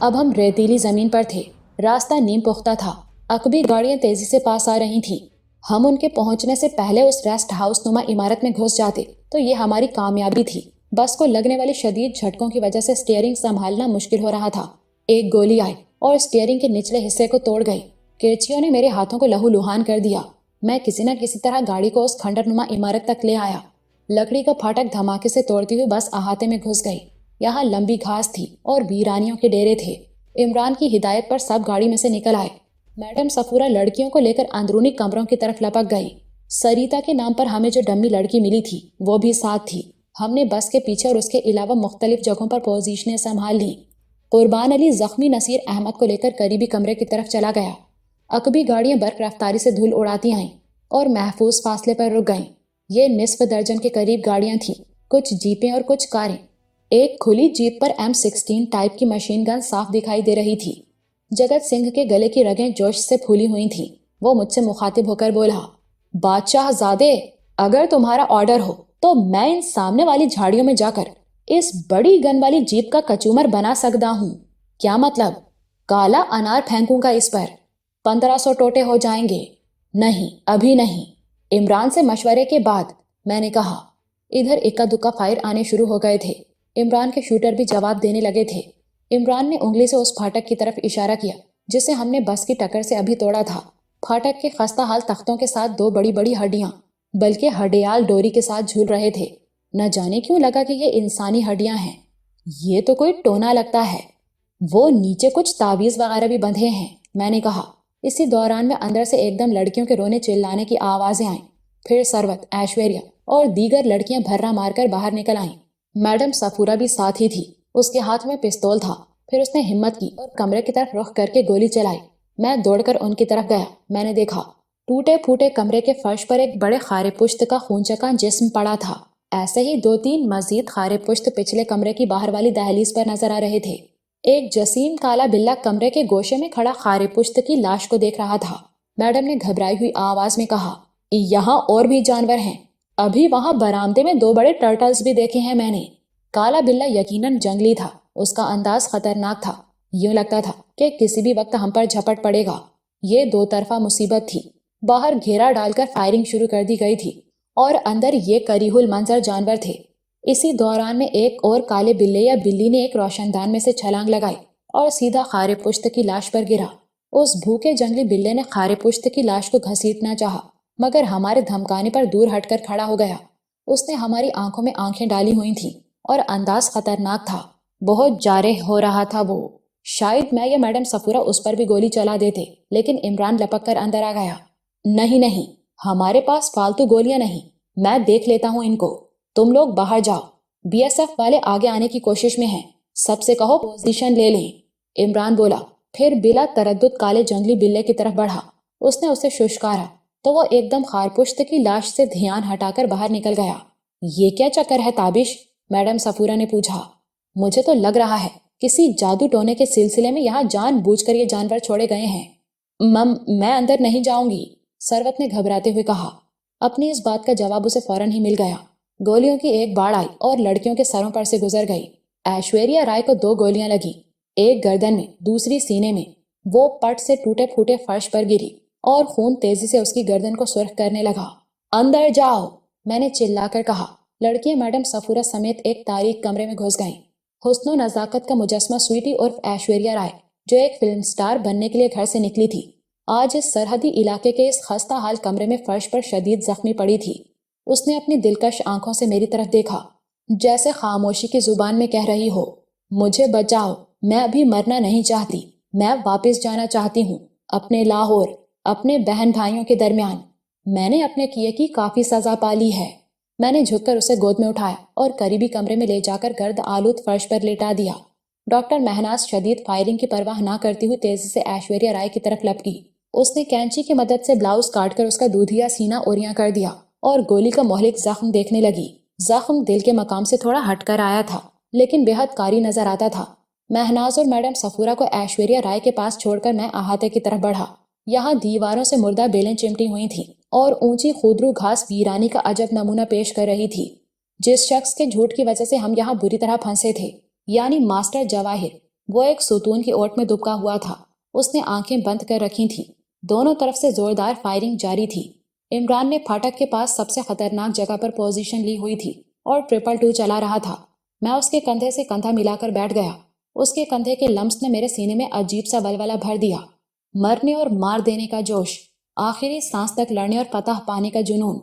अब हम रेतीली जमीन पर थे। रास्ता नीम पुख्ता था। अकबी गाड़ियां तेजी से पास आ रही थीं। हम उनके पहुंचने से पहले उस रेस्ट हाउस नुमा इमारत में घुस जाते तो ये हमारी कामयाबी थी। बस को लगने वाली शदीद झटकों की वजह से स्टीयरिंग संभालना मुश्किल हो रहा था। एक गोली आई और स्टीयरिंग के निचले हिस्से को तोड़ गई। किरचियों ने मेरे हाथों को लहूलुहान कर दिया। मैं किसी न किसी तरह गाड़ी को उस खंडरनुमा इमारत तक ले आया। लकड़ी का फाटक धमाके से तोड़ती हुई बस अहाते में घुस गई। यहाँ लंबी घास थी और वीरानियों के डेरे थे। इमरान की हिदायत पर सब गाड़ी में से निकल आए। मैडम सफूरा लड़कियों को लेकर अंदरूनी कमरों की तरफ लपक गई। सरिता के नाम पर हमें जो डम्मी लड़की मिली थी वो भी साथ थी। हमने बस के पीछे और उसके अलावा मुख्तलिफ जगहों पर पोजीशनें संभाल ली। कुर्बान अली जख्मी नसीर अहमद को लेकर करीबी कमरे की तरफ चला गया। अकबी गाड़ियां बर्क रफ्तारी से धूल उड़ाती आईं और महफूज फासले पर रुक गईं। ये निस्फ दर्जन के करीब गाड़ियां थीं, कुछ जीपें और कुछ कारें। एक खुली जीप पर M16 टाइप की मशीन गन साफ दिखाई दे रही थी। जगत सिंह के गले की रगें जोश से फूली हुई थीं। वो मुझसे मुखातिब होकर बोला, बादशाहजादे, अगर तुम्हारा ऑर्डर हो तो मैं इन सामने वाली झाड़ियों में जाकर इस बड़ी गन वाली जीप का कचूमर बना सकता हूँ। क्या मतलब? काला अनार फेंकूंगा इस पर। 1500 टोटे हो जाएंगे। नहीं, अभी नहीं। इमरान से मशवरे के बाद मैंने कहा। इधर इक्का दुक्का फायर आने शुरू हो गए थे। इमरान के शूटर भी जवाब देने लगे थे। इमरान ने उंगली से उस फाटक की तरफ इशारा किया जिसे हमने बस की टक्कर से अभी तोड़ा था। फाटक के खस्ता हाल तख्तों के साथ दो बड़ी बड़ी हड्डियां, बल्कि हड्डियाल डोरी के साथ झूल रहे थे। न जाने क्यों लगा कि ये इंसानी हड्डियां हैं। ये तो कोई टोना लगता है। वो नीचे कुछ तावीज वगैरह भी बंधे हैं, मैंने कहा। इसी दौरान में अंदर से एकदम लड़कियों के रोने चिल्लाने की आवाजें आईं। फिर सरवत, ऐश्वर्या और दीगर लड़कियां भर्रा मारकर बाहर निकल आईं। मैडम सफूरा भी साथ ही थी। उसके हाथ में पिस्तौल था। फिर उसने हिम्मत की और कमरे की तरफ रुख करके गोली चलाई। मैं दौड़कर उनकी तरफ गया। मैंने देखा, टूटे फूटे कमरे के फर्श पर एक बड़े खारे पुश्त का खूनचका जिस्म पड़ा था। ऐसे ही 2-3 मजीद खारे पुश्त पिछले कमरे की बाहर वाली दहलीज पर नजर आ रहे थे। एक जसीम काला बिल्ला कमरे के गोशे में खड़ा खारे पुश्त की लाश को देख रहा था। मैडम ने घबराई हुई आवाज में कहा, यहाँ और भी जानवर हैं। अभी वहां बरामदे में 2 बड़े टर्टल्स भी देखे हैं मैंने। काला बिल्ला यकीनन जंगली था। उसका अंदाज खतरनाक था। यूं लगता था कि किसी भी वक्त हम पर झपट पड़ेगा। ये 2 तरफा मुसीबत थी। बाहर घेरा डालकर फायरिंग शुरू कर दी गई थी और अंदर ये करीहुल मंजर जानवर थे। इसी दौरान में एक और काले बिल्ले या बिल्ली ने एक रोशनदान में से छलांग लगाई और सीधा खारे पुश्त की लाश पर गिरा। उस भूखे जंगली बिल्ले ने खारे पुश्त की लाश को घसीटना चाहा, मगर हमारे धमकाने पर दूर हटकर खड़ा हो गया। उसने हमारी आंखों में आंखें डाली हुई थीं और अंदाज खतरनाक था। बहुत जारे हो रहा था वो। शायद मैं या मैडम सफूरा उस पर भी गोली चला देते, लेकिन इमरान लपक कर अंदर आ गया। नहीं नहीं, हमारे पास फालतू गोलियां नहीं। मैं देख लेता हूँ इनको। तुम लोग बाहर जाओ। BSF वाले आगे आने की कोशिश में हैं। सबसे कहो पोजीशन ले लें। इमरान बोला। फिर बिला तरद्दुद काले जंगली बिल्ले की तरफ बढ़ा। उसने उसे शुष्कारा तो वो एकदम खारपुश्त की लाश से ध्यान हटाकर बाहर निकल गया। ये क्या चक्कर है ताबिश? मैडम सफूरा ने पूछा। मुझे तो लग रहा है किसी जादू टोने के सिलसिले में यहाँ जानबूझकर ये जानवर छोड़े गए हैं। मैं अंदर नहीं जाऊंगी, सरवत ने घबराते हुए कहा। अपनी इस बात का जवाब उसे फौरन ही मिल गया। गोलियों की एक बाढ़ आई और लड़कियों के सरों पर से गुजर गई। ऐश्वर्या राय को 2 गोलियां लगी, एक गर्दन में, दूसरी सीने में। वो पट से टूटे फूटे फर्श पर गिरी और खून तेजी से उसकी गर्दन को सुर्ख करने लगा। अंदर जाओ, मैंने चिल्लाकर कहा। लड़कियां मैडम सफूरा समेत एक तारीक कमरे में घुस गईं। हुस्नो नजाकत का मुजस्मा स्वीटी उर्फ ऐश्वर्या राय, जो एक फिल्म स्टार बनने के लिए घर से निकली थी, आज इस सरहदी इलाके के इस खस्ता हाल कमरे में फर्श पर शदीद जख्मी पड़ी थी। उसने अपनी दिलकश आंखों से मेरी तरफ देखा, जैसे खामोशी की जुबान में कह रही हो, मुझे बचाओ, मैं अभी मरना नहीं चाहती। मैं वापस जाना चाहती हूँ अपने लाहौर, अपने बहन भाइयों के दरमियान। मैंने अपने किए की काफी सजा पाली है। मैंने झुककर उसे गोद में उठाया और करीबी कमरे में ले जाकर गर्द आलूद फर्श पर लेटा दिया। डॉक्टर महनाज शदीद फायरिंग की परवाह ना करती हुई तेजी से ऐश्वर्या राय की तरफ लपकी। उसने कैंची की मदद से ब्लाउज काटकर उसका दूधिया सीना ओरियां कर दिया और गोली का मोहलिक जख्म देखने लगी। जख्म दिल के मकाम से थोड़ा हटकर आया था, लेकिन बेहद कारी नजर आता था। महनाज और मैडम सफूरा को ऐश्वर्या राय के पास छोड़कर मैं अहाते की तरफ बढ़ा। यहाँ दीवारों से मुर्दा बेलें चिमटी हुई थी और ऊंची खुदरू घास वीरानी का अजब नमूना पेश कर रही थी। जिस शख्स के झूठ की वजह से हम यहाँ बुरी तरह फंसे थे, यानी मास्टर जवाहिर, وہ ایک ستون کی اوٹ میں دبکا ہوا تھا۔ اس نے آنکھیں بند کر رکھی تھیں۔ دونوں طرف سے زوردار فائرنگ جاری تھی۔ عمران نے پھاٹک کے پاس سب سے خطرناک جگہ پر پوزیشن لی ہوئی تھی اور 222 چلا رہا تھا۔ میں اس کے کندھے سے کندھا ملا کر بیٹھ گیا۔ اس کے کندھے کے لمس نے میرے سینے میں عجیب سا ولولہ بھر دیا۔ مرنے اور مار دینے کا جوش، آخری سانس تک لڑنے اور فتح پانے کا جنون۔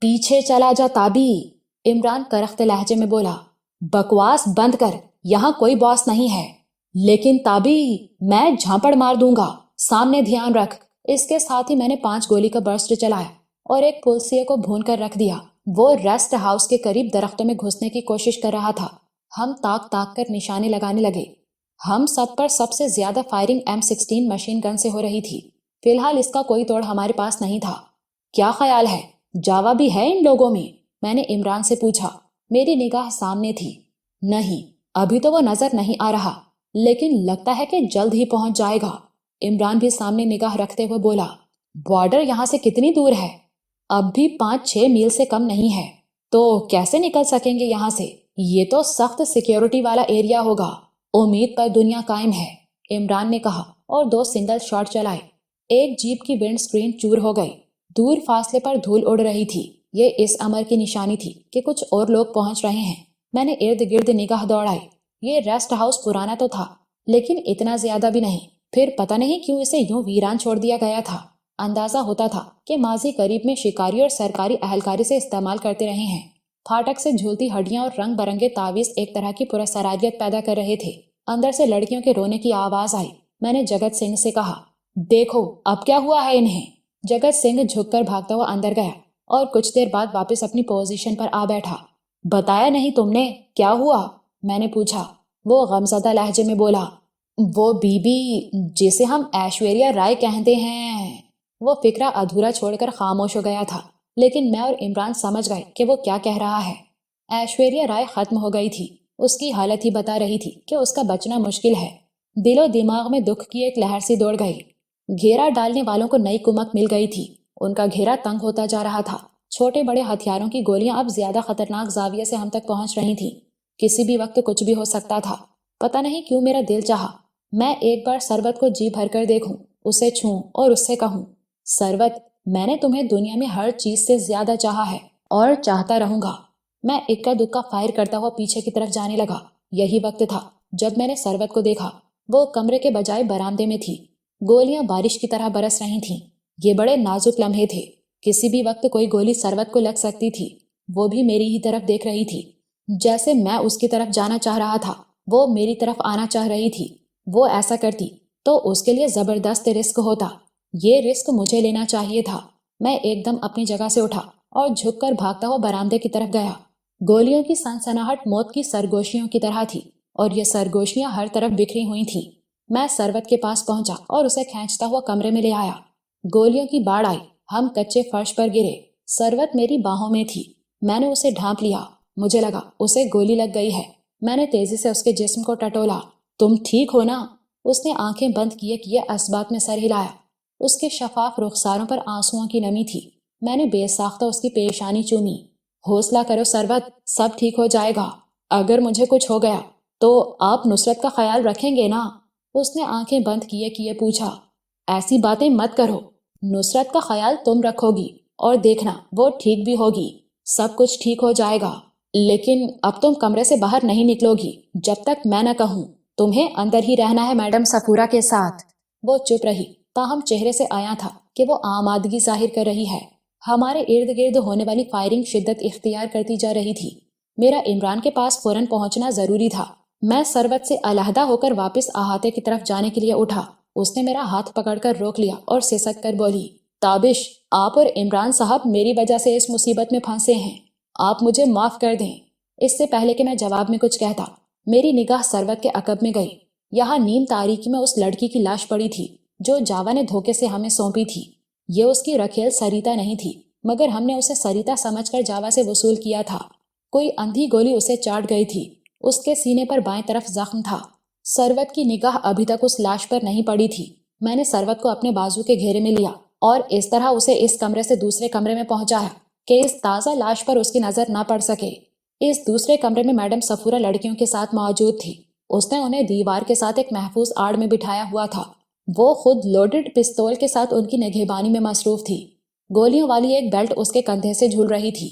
پیچھے چلا جا تابی، عمران کرخت لہجے میں بولا۔ بکواس بند کر، یہاں کوئی باس نہیں ہے۔ لیکن تابی، میں جھانپڑ مار دوں گا، سامنے دھیان رکھ۔ اس کے ساتھ ہی میں نے 5 گولی کا برسٹ چلایا اور ایک پلسیے کو بھون کر رکھ دیا۔ وہ ریسٹ ہاؤس کے قریب درختوں میں گھسنے کی کوشش کر رہا تھا۔ ہم تاک تاک کر نشانے لگانے لگے۔ ہم سب پر سب سے زیادہ فائرنگ M16 مشین گن سے ہو رہی تھی۔ فی الحال اس کا کوئی توڑ ہمارے پاس نہیں تھا۔ کیا خیال ہے، جاوا بھی ہے ان لوگوں میں نے عمران سے پوچھا۔ میری نگاہ سامنے تھی۔ نہیں، ابھی تو وہ نظر نہیں آ رہا، لیکن لگتا ہے کہ جلد ہی پہنچ جائے گا۔ عمران بھی سامنے نگاہ رکھتے ہوئے بولا۔ بارڈر یہاں سے کتنی دور ہے؟ اب بھی 5-6 میل سے کم نہیں ہے۔ تو کیسے نکل سکیں گے یہاں سے؟ یہ تو سخت سیکیورٹی والا ایریا ہوگا۔ امید پر دنیا قائم ہے، عمران نے کہا اور 2 سنگل شاٹ چلائے۔ ایک جیپ کی ونڈ سکرین چور ہو گئی۔ دور فاصلے پر دھول اڑ رہی تھی۔ یہ اس امر کی نشانی تھی کہ کچھ اور لوگ پہنچ رہے ہیں۔ میں نے ارد گرد نگاہ دوڑائی۔ یہ ریسٹ ہاؤس پرانا تو تھا، لیکن اتنا زیادہ بھی نہیں۔ پھر پتہ نہیں کیوں اسے یوں ویران چھوڑ دیا گیا تھا۔ اندازہ ہوتا تھا کہ ماضی قریب میں شکاری اور سرکاری اہلکاری سے استعمال کرتے رہے ہیں۔ پھاٹک سے جھولتی ہڈیاں اور رنگ برنگے تعویذ ایک طرح کی پراسراریت پیدا کر رہے تھے۔ اندر سے لڑکیوں کے رونے کی آواز آئی۔ میں نے جگت سنگھ سے کہا، دیکھو اب کیا ہوا ہے انہیں۔ جگت سنگھ جھک کر بھاگتا ہوا اندر گیا اور کچھ دیر بعد واپس اپنی پوزیشن پر آ بیٹھا۔ بتایا نہیں تم نے کیا ہوا؟ میں نے پوچھا۔ وہ غمزدہ لہجے میں بولا، وہ بی بی جسے ہم ایشوریا رائے کہتے ہیں۔ وہ فکرہ ادھورا چھوڑ کر خاموش ہو گیا تھا، لیکن میں اور عمران سمجھ گئے کہ وہ کیا کہہ رہا ہے۔ ایشوریا رائے ختم ہو گئی تھی۔ اس کی حالت ہی بتا رہی تھی کہ اس کا بچنا مشکل ہے۔ دل و دماغ میں دکھ کی ایک لہر سی دوڑ گئی۔ گھیرا ڈالنے والوں کو نئی کمک مل گئی تھی۔ ان کا گھیرا تنگ ہوتا جا رہا تھا۔ چھوٹے بڑے ہتھیاروں کی گولیاں اب زیادہ خطرناک زاویے سے ہم تک پہنچ رہی تھیں۔ کسی بھی وقت کچھ بھی ہو سکتا تھا۔ پتہ نہیں کیوں میرا دل چاہا میں ایک بار سروت کو جی بھر کر دیکھوں، اسے چھوں اور اس سے کہوں، سروت، میں نے تمہیں دنیا میں ہر چیز سے زیادہ چاہا ہے اور چاہتا رہوں گا۔ میں اکا دکا فائر کرتا ہوا پیچھے کی طرف جانے لگا۔ یہی وقت تھا جب میں نے سروت کو دیکھا۔ وہ کمرے کے بجائے برآمدے میں تھی۔ گولیاں بارش کی طرح برس رہی تھیں۔ یہ بڑے نازک لمحے تھے۔ کسی بھی وقت کوئی گولی سروت کو لگ سکتی تھی۔ وہ بھی میری ہی طرف دیکھ رہی تھی، جیسے میں اس کی طرف جانا چاہ رہا تھا، وہ میری طرف آنا چاہ رہی تھی۔ وہ ایسا کرتی تو اس کے لیے زبردست رسک ہوتا۔ یہ رسک مجھے لینا چاہیے تھا۔ میں ایک دم اپنی جگہ سے اٹھا اور جھک کر بھاگتا ہوا برآمدے کی طرف گیا۔ گولیوں کی سنسناہٹ موت کی سرگوشیوں کی طرح تھی اور یہ سرگوشیاں ہر طرف بکھری ہوئی تھیں۔ میں سروت کے پاس پہنچا اور اسے کھینچتا ہوا کمرے میں لے آیا۔ گولیوں کی باڑھ آئی۔ ہم کچے فرش پر گرے۔ سروت میری باہوں میں تھی۔ میں نے اسے ڈھانپ لیا۔ مجھے لگا اسے گولی لگ گئی ہے۔ میں نے تیزی سے اس کے جسم کو ٹٹولا۔ تم ٹھیک ہو نا؟ اس نے آنکھیں بند کیے اسبات میں سر ہلایا۔ اس کے شفاف رخساروں پر آنسوؤں کی نمی تھی۔ میں نے بے ساختہ اس کی پیشانی چومی۔ حوصلہ کرو سروت، سب ٹھیک ہو جائے گا۔ اگر مجھے کچھ ہو گیا تو آپ نصرت کا خیال رکھیں گے نا؟ اس نے آنکھیں بند کیے پوچھا۔ ایسی باتیں مت کرو۔ نصرت کا خیال تم رکھو گی اور دیکھنا وہ ٹھیک بھی ہوگی۔ سب کچھ ٹھیک ہو جائے گا۔ لیکن اب تم کمرے سے باہر نہیں نکلو گی جب تک میں نہ کہوں۔ تمہیں اندر ہی رہنا ہے میڈم صفورہ کے ساتھ۔ وہ چپ رہی، تاہم چہرے سے آیا تھا کہ وہ آمادگی ظاہر کر رہی ہے۔ ہمارے ارد گرد ہونے والی فائرنگ شدت اختیار کرتی جا رہی تھی۔ میرا عمران کے پاس فوراً پہنچنا ضروری تھا۔ میں سروت سے علیحدہ ہو کر واپس احاطے کی طرف جانے کے لیے اٹھا۔ اس نے میرا ہاتھ پکڑ کر روک لیا اور سسک کر بولی، تابش، آپ اور عمران صاحب میری وجہ سے اس مصیبت میں پھنسے ہیں۔ آپ مجھے معاف کر دیں۔ اس سے پہلے کہ میں جواب میں کچھ کہتا، میری نگاہ سروت کے عقب میں گئی۔ یہاں نیم تاریکی میں اس لڑکی کی لاش پڑی تھی جو جاوا نے دھوکے سے ہمیں سونپی تھی۔ یہ اس کی رکھیل سریتا نہیں تھی، مگر ہم نے اسے سریتا سمجھ کر جاوا سے وصول کیا تھا۔ کوئی اندھی گولی اسے چاٹ گئی تھی۔ اس کے سینے پر بائیں طرف زخم تھا۔ سروت کی نگاہ ابھی تک اس لاش پر نہیں پڑی تھی۔ میں نے سروت کو اپنے بازو کے گھیرے میں لیا اور اس طرح اسے اس کمرے سے دوسرے کمرے میں پہنچایا کہ اس تازہ لاش پر اس کی نظر نہ پڑ سکے۔ اس دوسرے کمرے میں میڈم صفورہ لڑکیوں کے ساتھ موجود تھی۔ اس نے انہیں دیوار کے ساتھ ایک محفوظ آڑ میں بٹھایا ہوا تھا۔ وہ خود لوڈڈ پستول کے ساتھ ان کی نگہبانی میں مصروف تھی۔ گولیوں والی ایک بیلٹ اس کے کندھے سے جھول رہی تھی۔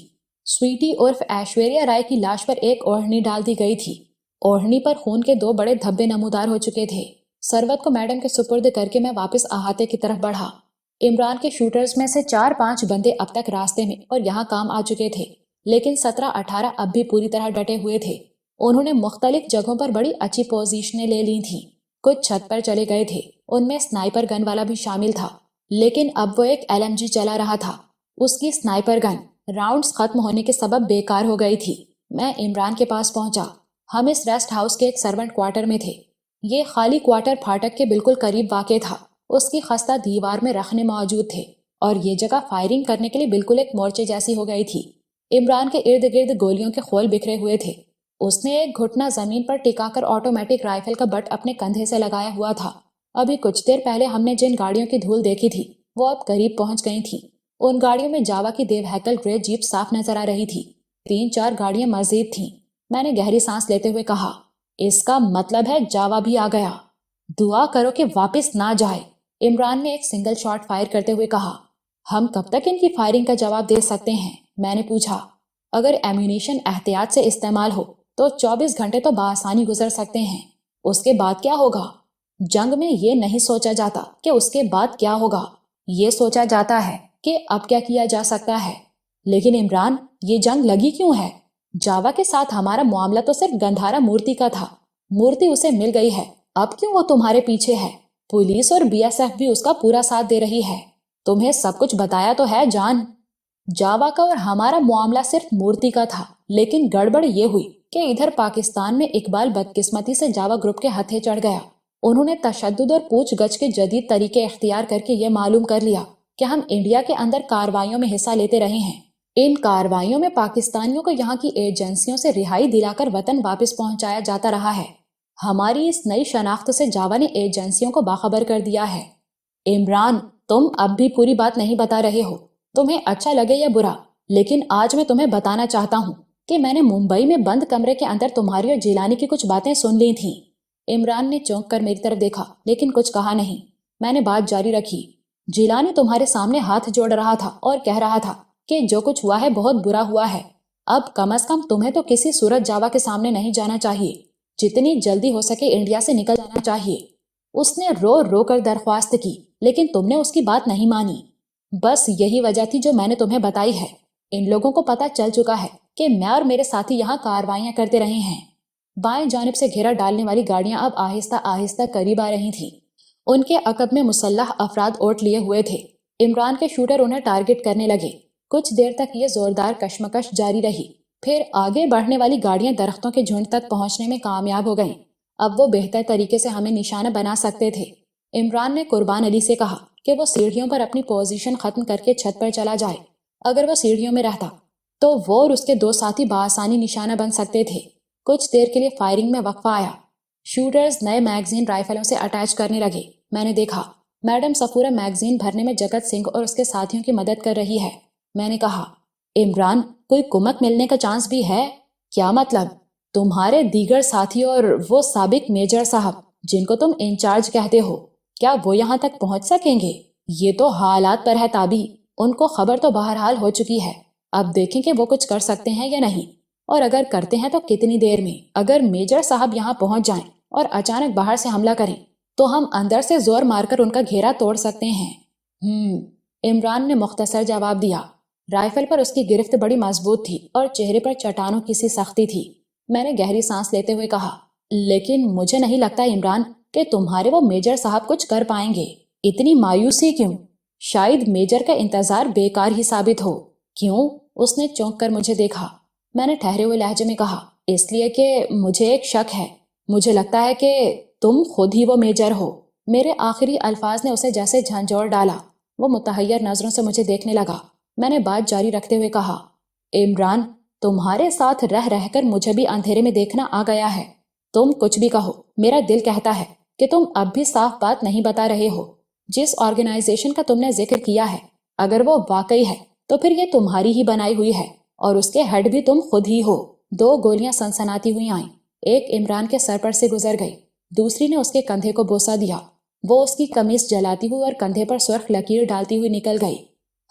سویٹی عرف ایشوریا رائے کی لاش پر ایک اوڑھنی ڈال دی گئی تھی۔ اوڑھنی پر خون کے 2 بڑے دھبے نمودار ہو چکے تھے۔ سروت کو میڈم کے سپرد کر کے میں واپس احاطے کی طرف بڑھا۔ عمران کے شوٹرز میں سے 4-5 بندے اب تک راستے میں اور یہاں کام آ چکے تھے، لیکن 17-18 اب بھی پوری طرح ڈٹے ہوئے تھے۔ انہوں نے مختلف جگہوں پر بڑی اچھی پوزیشنیں لے لی تھیں۔ کچھ چھت پر چلے گئے تھے، ان میں سنائپر گن والا بھی شامل تھا، لیکن اب وہ ایک LMG چلا رہا تھا۔ اس کی سنائپر گن راؤنڈز ختم ہونے کے سبب بیکار ہو گئی تھی۔ میں عمران کے پاس پہنچا۔ ہم اس ریسٹ ہاؤس کے ایک سرونٹ کوارٹر میں تھے۔ یہ خالی کوارٹر پھاٹک کے بالکل قریب واقع تھا۔ اس کی خستہ دیوار میں رخنے موجود تھے اور یہ جگہ فائرنگ کرنے کے لیے بالکل ایک مورچے جیسی ہو گئی تھی۔ عمران کے ارد گرد گولیوں کے خول بکھرے ہوئے تھے۔ اس نے ایک گھٹنا زمین پر ٹکا کر آٹومیٹک رائفل کا بٹ اپنے کندھے سے لگایا ہوا تھا۔ ابھی کچھ دیر پہلے ہم نے جن گاڑیوں کی دھول دیکھی تھی وہ اب قریب پہنچ گئی تھیں۔ ان گاڑیوں میں جاوا کی دیو ہیکل گرے جیپ صاف نظر آ رہی تھی۔ 3-4 گاڑیاں مزید تھیں۔ میں نے گہری سانس لیتے ہوئے کہا، اس کا مطلب ہے جاوا بھی آ گیا۔ دعا کرو کہ واپس نہ جائے، عمران نے ایک سنگل شاٹ فائر کرتے ہوئے کہا۔ ہم کب تک ان کی فائرنگ کا جواب دے سکتے ہیں؟ میں نے پوچھا۔ اگر ایمونیشن احتیاط سے استعمال ہو تو 24 گھنٹے تو بآسانی گزر سکتے ہیں۔ اس کے بعد کیا ہوگا؟ جنگ میں یہ نہیں سوچا جاتا کہ اس کے بعد کیا ہوگا، یہ سوچا جاتا ہے کہ اب کیا کیا جا سکتا ہے۔ لیکن عمران، یہ جنگ لگی کیوں ہے؟ جاوا کے ساتھ ہمارا معاملہ تو صرف گندھارا مورتی کا تھا۔ مورتی اسے مل گئی ہے، اب کیوں وہ تمہارے پیچھے ہے؟ پولیس اور BSF بھی اس کا پورا ساتھ دے رہی ہے۔ تمہیں سب کچھ بتایا تو ہے جان۔ جاوا کا اور ہمارا معاملہ صرف مورتی کا تھا، لیکن گڑبڑ یہ ہوئی کہ ادھر پاکستان میں اقبال بدقسمتی سے جاوا گروپ کے ہتھے چڑھ گیا۔ انہوں نے تشدد اور پوچھ گچھ کے جدید طریقے اختیار کر کے یہ معلوم کر لیا کہ ہم انڈیا کے اندر کارروائیوں میں حصہ لیتے رہے ہیں۔ ان کارروائیوں میں پاکستانیوں کو یہاں کی ایجنسیوں سے رہائی دلا کر وطن واپس پہنچایا جاتا رہا ہے۔ ہماری اس نئی شناخت سے جاوا نے ایجنسیوں کو باخبر کر دیا ہے۔ عمران، تم اب بھی پوری بات نہیں بتا رہے ہو، تمہیں اچھا لگے یا برا، لیکن آج میں تمہیں بتانا چاہتا ہوں کہ میں نے ممبئی میں بند کمرے کے اندر تمہاری اور جیلانی کی کچھ باتیں سن لی تھیں۔ عمران نے چونک کر میری طرف دیکھا لیکن کچھ کہا نہیں۔ میں نے بات جاری رکھی۔ جیلانی تمہارے سامنے ہاتھ جوڑ رہا تھا اور کہہ رہا تھا کہ جو کچھ ہوا ہے بہت برا ہوا ہے۔ اب کم از کم تمہیں تو کسی صورت جاوا کے سامنے نہیں جانا چاہیے، جتنی جلدی ہو سکے انڈیا سے نکل جانا چاہیے۔ اس نے رو رو کر درخواست کی، لیکن تم نے اس کی بات نہیں مانی۔ بس یہی وجہ تھی جو میں نے تمہیں بتائی ہے۔ ان لوگوں کو پتہ چل چکا ہے کہ میں اور میرے ساتھی یہاں کارروائیاں کرتے رہے ہیں۔ بائیں جانب سے گھیرا ڈالنے والی گاڑیاں اب آہستہ آہستہ قریب آ رہی تھیں۔ ان کے عقب میں مسلح افراد اوٹ لیے ہوئے تھے۔ عمران کے شوٹر انہیں ٹارگٹ کرنے لگے۔ کچھ دیر تک یہ زوردار کشمکش جاری رہی، پھر آگے بڑھنے والی گاڑیاں درختوں کے جھنڈ تک پہنچنے میں کامیاب ہو گئیں۔ اب وہ بہتر طریقے سے ہمیں نشانہ بنا سکتے تھے۔ عمران نے قربان علی سے کہا کہ وہ سیڑھیوں پر اپنی پوزیشن ختم کر کے چھت پر چلا جائے۔ اگر وہ سیڑھیوں میں رہتا تو وہ اور اس کے 2 ساتھی بآسانی نشانہ بن سکتے تھے۔ کچھ دیر کے لیے فائرنگ میں وقفہ آیا۔ شوٹرز نئے میگزین رائفلوں سے اٹیچ کرنے لگے۔ میں نے دیکھا میڈم صفورہ میگزین بھرنے میں جگت سنگھ اور اس کے ساتھیوں کی مدد کر رہی ہے۔ میں نے کہا، عمران، کوئی کمک ملنے کا چانس بھی ہے؟ کیا مطلب؟ تمہارے دیگر ساتھی اور وہ سابق میجر صاحب جن کو تم انچارج کہتے ہو، کیا وہ یہاں تک پہنچ سکیں گے؟ یہ تو حالات پر ہے تابع۔ ان کو خبر تو بہرحال ہو چکی ہے، اب دیکھیں کہ وہ کچھ کر سکتے ہیں یا نہیں، اور اگر کرتے ہیں تو کتنی دیر میں۔ اگر میجر صاحب یہاں پہنچ جائیں اور اچانک باہر سے حملہ کریں تو ہم اندر سے زور مار کر ان کا گھیرا توڑ سکتے ہیں۔ عمران نے مختصر جواب دیا۔ رائفل پر اس کی گرفت بڑی مضبوط تھی اور چہرے پر چٹانوں کی سی سختی تھی۔ میں نے گہری سانس لیتے ہوئے کہا، لیکن مجھے نہیں لگتا عمران کہ تمہارے وہ میجر صاحب کچھ کر پائیں گے۔ اتنی مایوسی کیوں؟ شاید میجر کا انتظار بیکار ہی ثابت ہو۔ کیوں؟ اس نے چونک کر مجھے دیکھا۔ میں نے ٹھہرے ہوئے لہجے میں کہا، اس لیے کہ مجھے ایک شک ہے۔ مجھے لگتا ہے کہ تم خود ہی وہ میجر ہو۔ میرے آخری الفاظ نے اسے جیسے جھنجھوڑ ڈالا۔ وہ متحیر نظروں سے مجھے دیکھنے لگا۔ میں نے بات جاری رکھتے ہوئے کہا، عمران، تمہارے ساتھ رہ رہ کر مجھے بھی اندھیرے میں دیکھنا آ گیا ہے۔ تم کچھ بھی کہو، میرا دل کہتا ہے کہ تم اب بھی صاف بات نہیں بتا رہے ہو۔ جس آرگنائزیشن کا تم نے ذکر کیا ہے، اگر وہ واقعی ہے تو پھر یہ تمہاری ہی بنائی ہوئی ہے اور اس کے ہیڈ بھی تم خود ہی ہو۔ 2 گولیاں سنسناتی ہوئی آئیں۔ ایک عمران کے سر پر سے گزر گئی، دوسری نے اس کے کندھے کو بوسہ دیا۔ وہ اس کی قمیص جلاتی ہوئی اور کندھے پر سرخ لکیر ڈالتی ہوئی نکل گئی۔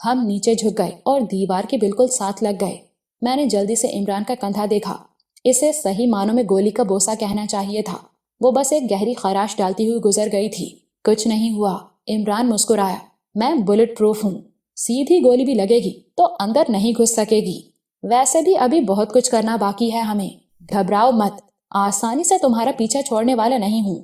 ہم نیچے جھک گئے اور دیوار کے بالکل ساتھ لگ گئے۔ میں نے جلدی سے عمران کا کندھا دیکھا۔ اسے صحیح معنوں میں گولی کا بوسہ کہنا چاہیے تھا۔ وہ بس ایک گہری خراش ڈالتی ہوئی گزر گئی تھی۔ کچھ نہیں ہوا، عمران مسکرایا۔ میں بلٹ پروف ہوں، سیدھی گولی بھی لگے گی تو اندر نہیں گھس سکے گی۔ ویسے بھی ابھی بہت کچھ کرنا باقی ہے ہمیں، گھبراؤ مت، آسانی سے تمہارا پیچھا چھوڑنے والا نہیں ہوں۔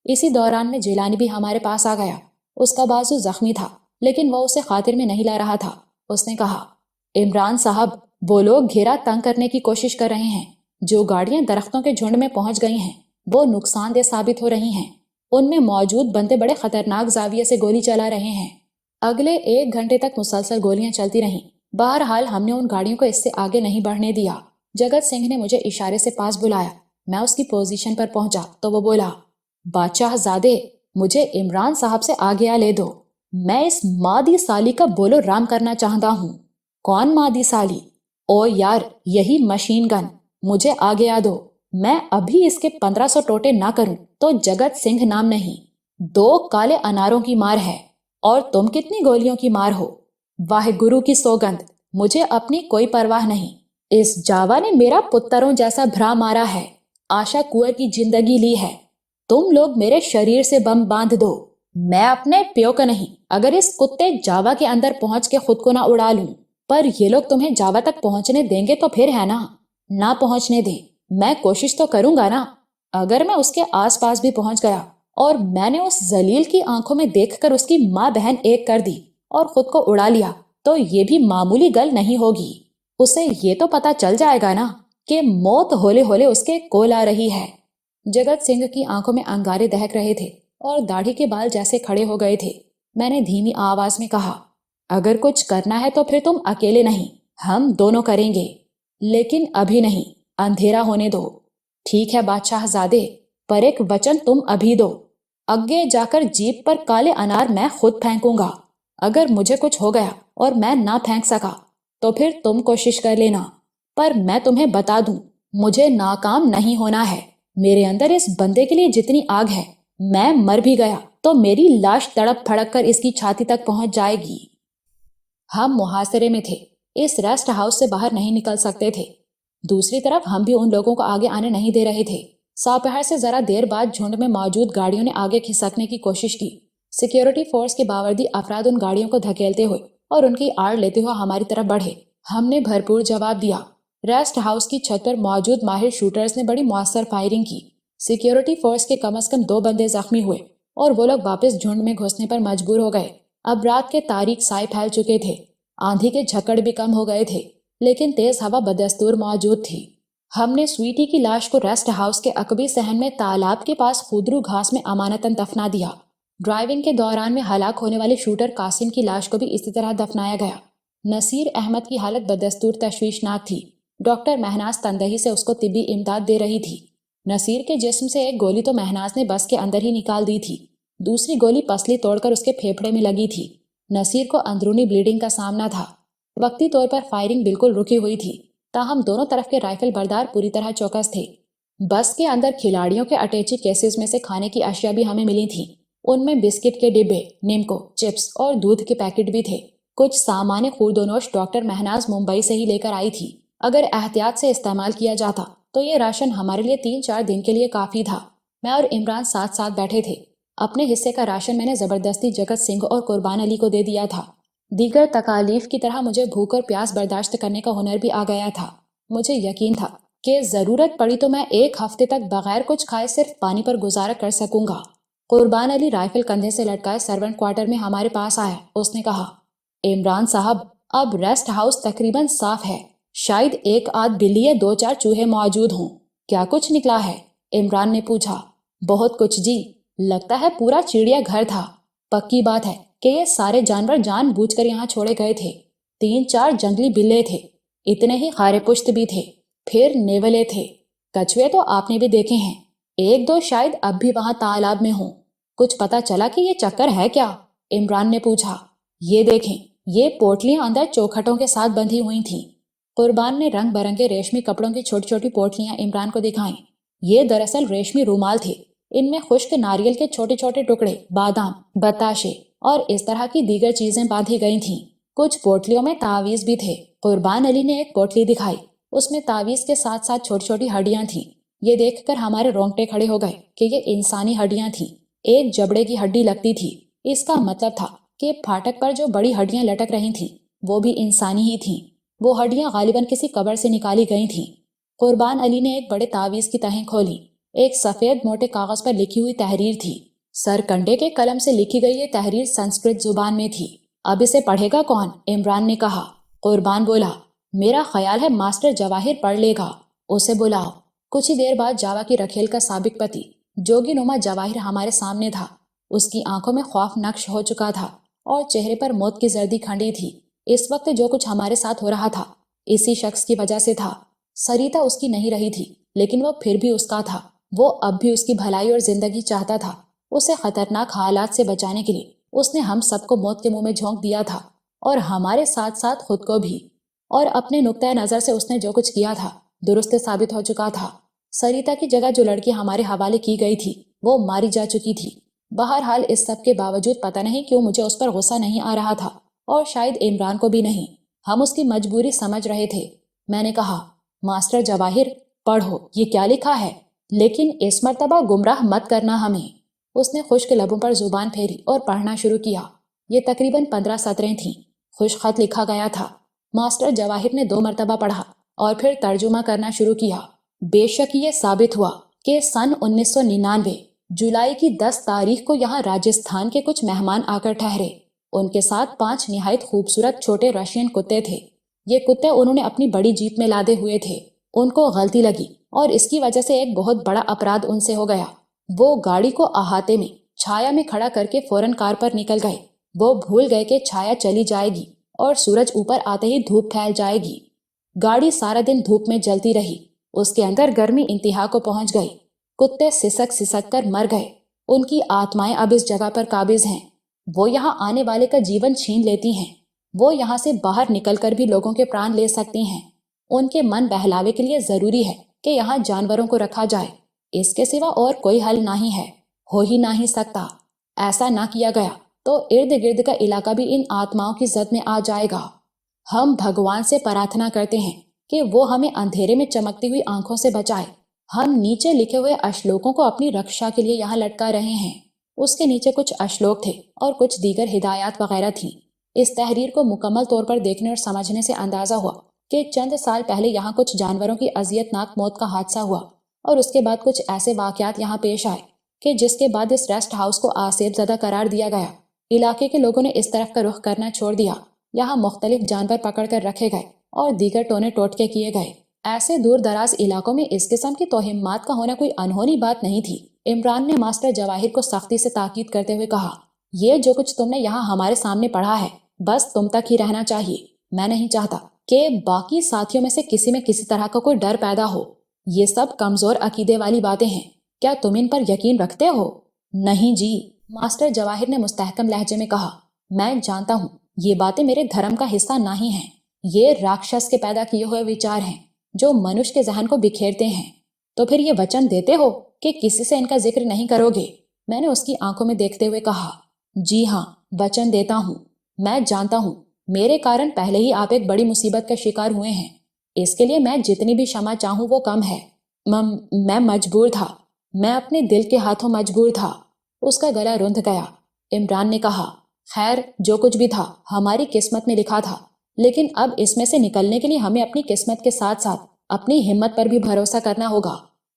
اسی دوران میں جیلانی بھی ہمارے پاس آ گیا۔ اس کا بازو زخمی تھا لیکن وہ اسے خاطر میں نہیں لا رہا تھا۔ اس نے کہا، عمران صاحب، وہ لوگ گھیرا تنگ کرنے کی کوشش کر رہے ہیں۔ جو گاڑیاں درختوں کے جھنڈ میں پہنچ گئی ہیں وہ نقصان دہ ثابت ہو رہی ہیں۔ ان میں موجود بندے بڑے خطرناک زاویے سے گولی چلا رہے ہیں۔ اگلے 1 گھنٹے تک مسلسل گولیاں چلتی رہیں۔ بہرحال ہم نے ان گاڑیوں کو اس سے آگے نہیں بڑھنے دیا۔ جگت سنگھ نے مجھے اشارے سے پاس بلایا۔ میں اس کی پوزیشن پر پہنچا تو وہ بولا، بادشاہ زادے، مجھے عمران صاحب سے آگے لے دو۔ میں اس مادی سالی کا بولو رام کرنا چاہتا ہوں۔ کون مادی سالی؟ او یار، یہی مشین گن۔ مجھے آگے دو۔ میں ابھی اس کے 1500 ٹوٹے نہ کروں تو جگت سنگھ نام نہیں۔ 2 کالے اناروں کی مار ہے اور تم کتنی گولیوں کی مار ہو؟ واہ گرو کی سوگند، مجھے اپنی کوئی پرواہ نہیں۔ اس جاوا نے میرا پتروں جیسا بھرا مارا ہے، آشا کنور کی زندگی لی ہے۔ تم لوگ میرے شریر سے بم باندھ دو۔ میں اپنے پیو کا نہیں، اگر اس کتے جاوا کے اندر پہنچ کے خود کو نہ اڑا لوں، پر یہ لوگ تمہیں جاوا تک پہنچنے دیں گے تو پھر ہے نا؟ نہ پہنچنے دیں، میں کوشش تو کروں گا نا۔ اگر میں اس کے آس پاس بھی پہنچ گیا اور میں نے اس ذلیل کی آنکھوں میں دیکھ کر اس کی ماں بہن ایک کر دی اور خود کو اڑا لیا تو یہ بھی معمولی گل نہیں ہوگی۔ اسے یہ تو پتا چل جائے گا نا کہ موت ہولے ہولے اس کے کول آ رہی ہے۔ جگت سنگھ کی آنکھوں میں انگارے دہک رہے تھے اور داڑھی کے بال جیسے کھڑے ہو گئے تھے۔ میں نے دھیمی آواز میں کہا، اگر کچھ کرنا ہے تو پھر تم اکیلے نہیں، ہم دونوں کریں گے، لیکن ابھی نہیں، اندھیرا ہونے دو۔ ٹھیک ہے بادشاہ زادے، پر ایک وچن تم ابھی دو۔ اگے جا کر جیپ پر کالے انار میں خود پھینکوں گا۔ اگر مجھے کچھ ہو گیا اور میں نہ پھینک سکا تو پھر تم کوشش کر لینا، پر میں تمہیں بتا دوں، مجھے ناکام نہیں ہونا ہے۔ میرے اندر اس بندے کے لیے جتنی آگ ہے، میں مر بھی گیا تو میری لاش تڑپ پھڑک کر اس کی چھاتی تک پہنچ جائے گی۔ ہم محاصرے میں تھے، اس ریسٹ ہاؤس سے باہر نہیں نکل سکتے تھے۔ دوسری طرف ہم بھی ان لوگوں کو آگے آنے نہیں دے رہے تھے۔ ساپہر سے ذرا دیر بعد جھنڈ میں موجود گاڑیوں نے آگے کھسکنے کی کوشش کی۔ سیکیورٹی فورس کے باوردی افراد ان گاڑیوں کو دھکیلتے ہوئے اور ان کی آڑ لیتے ہوئے ہماری طرف بڑھے۔ ہم نے بھرپور جواب دیا۔ ریسٹ ہاؤس کی چھت پر موجود ماہر شوٹرز نے بڑی مؤثر فائرنگ کی۔ سیکیورٹی فورس کے کم از کم 2 بندے زخمی ہوئے اور وہ لوگ واپس جھنڈ میں گھسنے پر مجبور ہو گئے۔ اب رات کے تاریک سائے پھیل چکے تھے، آندھی کے جھکڑ بھی کم ہو گئے تھے، لیکن تیز ہوا بدستور موجود تھی۔ ہم نے سویٹی کی لاش کو ریسٹ ہاؤس کے عقبی صحن میں تالاب کے پاس خودرو گھاس میں امانتاً دفنا دیا۔ ڈرائیونگ کے دوران میں ہلاک ہونے والے شوٹر قاسم کی لاش کو بھی اسی طرح دفنایا گیا۔ نصیر احمد کی حالت بدستور تشویشناک تھی۔ ڈاکٹر مہناز تندہی سے اس کو طبی امداد دے رہی تھی۔ نصیر کے جسم سے ایک گولی تو مہناز نے بس کے اندر ہی نکال دی تھی، دوسری گولی پسلی توڑ کر اس کے پھیپھڑے میں لگی تھی۔ نصیر کو اندرونی بلیڈنگ کا سامنا تھا۔ وقتی طور پر فائرنگ بالکل رکی ہوئی تھی، تاہم دونوں طرف کے رائفل بردار پوری طرح چوکس تھے۔ بس کے اندر کھلاڑیوں کے اٹیچی کیسز میں سے کھانے کی اشیاء بھی ہمیں ملی تھیں۔ ان میں بسکٹ کے ڈبے، نیمکو، چپس اور دودھ کے پیکٹ بھی تھے۔ کچھ سامان خوردونوش ڈاکٹر مہناز ممبئی سے ہی لے کر آئی تھی۔ اگر احتیاط سے استعمال کیا جاتا تو یہ راشن ہمارے لیے 3-4 دن کے لیے کافی تھا۔ میں اور عمران ساتھ ساتھ بیٹھے تھے۔ اپنے حصے کا راشن میں نے زبردستی جگت سنگھ اور قربان علی کو دے دیا تھا۔ دیگر تکالیف کی طرح مجھے بھوک اور پیاس برداشت کرنے کا ہنر بھی آ گیا تھا۔ مجھے یقین تھا کہ ضرورت پڑی تو میں 1 ہفتے تک بغیر کچھ کھائے صرف پانی پر گزارا کر سکوں گا۔ قربان علی رائفل کندھے سے لٹکائے سرونٹ کوارٹر میں ہمارے پاس آیا۔ اس نے کہا، عمران صاحب، اب ریسٹ ہاؤس تقریباً صاف ہے، شاید 1 آدھ بلی یا 2-4 چوہے موجود ہوں۔ کیا کچھ نکلا ہے؟ عمران نے پوچھا۔ بہت کچھ جی، لگتا ہے پورا چڑیا گھر تھا۔ پکی بات ہے کہ یہ سارے جانور جان بوجھ کر یہاں چھوڑے گئے تھے۔ 3-4 جنگلی بلے تھے، اتنے ہی خارے پشت بھی تھے، پھر نیولے تھے۔ کچھوے تو آپ نے بھی دیکھے ہیں، 1-2 شاید اب بھی وہاں تالاب میں ہوں۔ کچھ پتا چلا کہ یہ چکر ہے کیا؟ عمران نے پوچھا۔ یہ دیکھیں، یہ پوٹلیاں اندر چوکھٹوں کے ساتھ بندھی ہوئی تھیں۔ قربان نے رنگ برنگے ریشمی کپڑوں کی چھوٹی چھوٹی پوٹلیاں عمران کو دکھائیں۔ یہ دراصل ریشمی رومال تھے، ان میں خشک ناریل کے چھوٹے چھوٹے ٹکڑے، بادام، بتاشے اور اس طرح کی دیگر چیزیں باندھی گئی تھیں۔ کچھ پوٹلیوں میں تعویذ بھی تھے۔ قربان علی نے ایک پوٹلی دکھائی، اس میں تعویذ کے ساتھ ساتھ چھوٹی چھوٹی ہڈیاں تھیں۔ یہ دیکھ کر ہمارے رونگٹے کھڑے ہو گئے کہ یہ انسانی ہڈیاں تھیں، ایک جبڑے کی ہڈی لگتی تھی۔ اس کا مطلب تھا کہ پھاٹک پر جو بڑی ہڈیاں لٹک رہی تھیں وہ بھی انسانی ہی تھیں۔ وہ ہڈیاں غالباً کسی قبر سے نکالی گئی تھیں۔ قربان علی نے ایک بڑے تعویذ کی تہیں کھولی۔ ایک سفید موٹے کاغذ پر لکھی ہوئی تحریر تھی۔ سرکنڈے کے قلم سے لکھی گئی یہ تحریر سنسکرت زبان میں تھی۔ اب اسے پڑھے گا کون؟ عمران نے کہا۔ قربان بولا، میرا خیال ہے ماسٹر جواہر پڑھ لے گا، اسے بلاؤ۔ کچھ ہی دیر بعد جاوا کی رکھیل کا سابق پتی جوگی نما جواہر ہمارے سامنے تھا۔ اس کی آنکھوں میں خوف نقش ہو چکا تھا اور چہرے پر موت کی زردی کھنڈی تھی۔ اس وقت جو کچھ ہمارے ساتھ ہو رہا تھا اسی شخص کی وجہ سے تھا۔ سریتا اس کی نہیں رہی تھی، لیکن وہ پھر بھی اس کا تھا۔ وہ اب بھی اس کی بھلائی اور زندگی چاہتا تھا۔ اسے خطرناک حالات سے بچانے کے لیے اس نے ہم سب کو موت کے منہ میں جھونک دیا تھا، اور ہمارے ساتھ ساتھ خود کو بھی۔ اور اپنے نقطۂ نظر سے اس نے جو کچھ کیا تھا درست ثابت ہو چکا تھا۔ سریتا کی جگہ جو لڑکی ہمارے حوالے کی گئی تھی وہ ماری جا چکی تھی۔ بہرحال اس سب کے باوجود پتہ نہیں کیوں مجھے اس پر غصہ نہیں آ رہا تھا، اور شاید عمران کو بھی نہیں۔ ہم اس کی مجبوری سمجھ رہے تھے۔ میں نے کہا، ماسٹر جواہر پڑھو یہ کیا لکھا ہے، لیکن اس مرتبہ گمراہ مت کرنا ہمیں۔ اس نے خشک لبوں پر زبان پھیری اور پڑھنا شروع کیا۔ یہ تقریباً 15 سطریں تھیں۔ خشک خط لکھا گیا تھا۔ ماسٹر جواہر نے 2 مرتبہ پڑھا اور پھر ترجمہ کرنا شروع کیا۔ بے شک یہ ثابت ہوا کہ سن 1999 جولائی کی 10 تاریخ کو یہاں راجستھان کے کچھ مہمان آ کر ٹھہرے۔ ان کے ساتھ 5 نہایت خوبصورت چھوٹے رشین کتے تھے۔ یہ کتے انہوں نے اپنی بڑی جیپ میں لادے ہوئے تھے۔ ان کو غلطی لگی اور اس کی وجہ سے ایک بہت بڑا اپرادھ ان سے ہو گیا۔ وہ گاڑی کو احاطے میں چھایا میں کھڑا کر کے فوراً کار پر نکل گئے۔ وہ بھول گئے کہ چھایا چلی جائے گی اور سورج اوپر آتے ہی دھوپ پھیل جائے گی۔ گاڑی سارا دن دھوپ میں جلتی رہی۔ اس کے اندر گرمی انتہا کو پہنچ گئی۔ کتے سسک سسک کر مر گئے۔ ان کی آتمائیں اب اس جگہ پر قابض ہیں۔ وہ یہاں آنے والے کا جیون چھین لیتی ہیں۔ وہ یہاں سے باہر نکل کر بھی لوگوں کے پران لے سکتی ہیں۔ ان کے من بہلاوے کے لیے ضروری ہے کہ یہاں جانوروں کو رکھا جائے۔ اس کے سوا اور کوئی حل نہیں ہے، ہو ہی نہیں سکتا۔ ایسا نہ کیا گیا تو ارد گرد کا علاقہ بھی ان آتماؤں کی زد میں آ جائے گا۔ ہم بھگوان سے پرارتھنا کرتے ہیں کہ وہ ہمیں اندھیرے میں چمکتی ہوئی آنکھوں سے بچائے۔ ہم نیچے لکھے ہوئے اشلوکوں کو اپنی رکشا کے لیے یہاں لٹکا رہے ہیں۔ اس کے نیچے کچھ اشلوک تھے اور کچھ دیگر ہدایات وغیرہ تھیں۔ اس تحریر کو مکمل طور پر دیکھنے اور سمجھنے سے اندازہ ہوا کہ چند سال پہلے یہاں کچھ جانوروں کی اذیت ناک موت کا حادثہ ہوا، اور اس کے بعد کچھ ایسے واقعات یہاں پیش آئے کہ جس کے بعد اس ریسٹ ہاؤس کو آسیب زدہ قرار دیا گیا۔ علاقے کے لوگوں نے اس طرف کا رخ کرنا چھوڑ دیا۔ یہاں مختلف جانور پکڑ کر رکھے گئے اور دیگر ٹونے ٹوٹکے کیے گئے۔ ایسے دور دراز علاقوں میں اس قسم کی توہمات کا ہونا کوئی انہونی بات نہیں تھی۔ عمران نے ماسٹر جواہر کو سختی سے تاکید کرتے ہوئے کہا، یہ جو کچھ تم نے یہاں ہمارے سامنے پڑھا ہے بس تم تک ہی رہنا چاہیے۔ میں نہیں چاہتا کہ باقی ساتھیوں میں سے کسی میں کسی طرح کا کوئی ڈر پیدا ہو۔ یہ سب کمزور عقیدے والی باتیں ہیں، کیا تم ان پر یقین رکھتے ہو؟ نہیں جی، ماسٹر جواہر نے مستحکم لہجے میں کہا، میں جانتا ہوں یہ باتیں میرے دھرم کا حصہ نہیں ہیں۔ یہ راکشس کے پیدا کیے ہوئے وچار ہیں جو منش کے ذہن کو بکھیرتے ہیں۔ تو پھر یہ وچن دیتے ہو کہ کسی سے ان کا ذکر نہیں کرو گے؟ میں نے اس کی آنکھوں میں دیکھتے ہوئے کہا، جی ہاں، وچن دیتا ہوں۔ میں جانتا ہوں میرے کارن پہلے ہی آپ ایک بڑی مصیبت کا شکار ہوئے ہیں۔ اس کے لیے میں جتنی بھی شمع چاہوں وہ کم ہے۔ میں مجبور تھا، میں اپنے دل کے ہاتھوں مجبور تھا۔ اس کا گلا رندھ گیا۔ عمران نے کہا، خیر جو کچھ بھی تھا ہماری قسمت میں لکھا تھا، لیکن اب اس میں سے نکلنے کے لیے ہمیں اپنی قسمت کے ساتھ ساتھ اپنی ہمت پر بھی بھروسہ کرنا ہوگا۔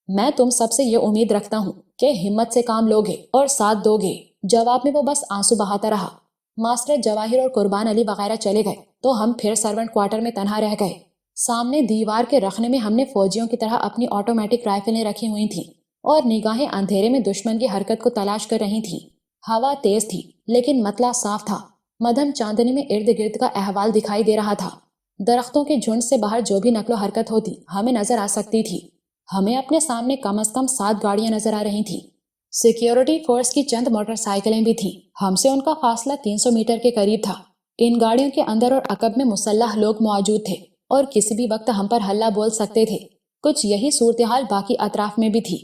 میں تم سب سے یہ امید رکھتا ہوں کہ ہمت سے کام لوگے اور ساتھ دو گے۔ جواب میں وہ بس آنسو بہاتا رہا۔ ماسٹر جواہر اور قربان علی وغیرہ چلے گئے تو ہم پھر سرونٹ کوارٹر میں تنہا رہ گئے۔ سامنے دیوار کے رخنے میں ہم نے فوجیوں کی طرح اپنی آٹومیٹک رائفلیں رکھی ہوئی تھیں اور نگاہیں اندھیرے میں دشمن کی حرکت کو تلاش کر رہی تھیں۔ ہوا تیز تھی لیکن مطلع صاف تھا۔ مدھم چاندنی میں ارد گرد کا احوال دکھائی دے رہا تھا۔ درختوں کے جھنڈ سے باہر جو بھی نقل و حرکت ہوتی ہمیں نظر آ سکتی تھی۔ ہمیں اپنے سامنے کم از کم 7 گاڑیاں نظر آ رہی تھیں۔ سیکیورٹی فورس کی چند موٹر سائیکلیں بھی تھیں۔ ہم سے ان کا فاصلہ 300 میٹر کے قریب تھا۔ ان گاڑیوں کے اندر اور عقب میں مسلح لوگ موجود تھے اور کسی بھی وقت ہم پر حلہ بول سکتے تھے۔ कुछ यही सूरत-हाल बाकी अतराफ में भी थी।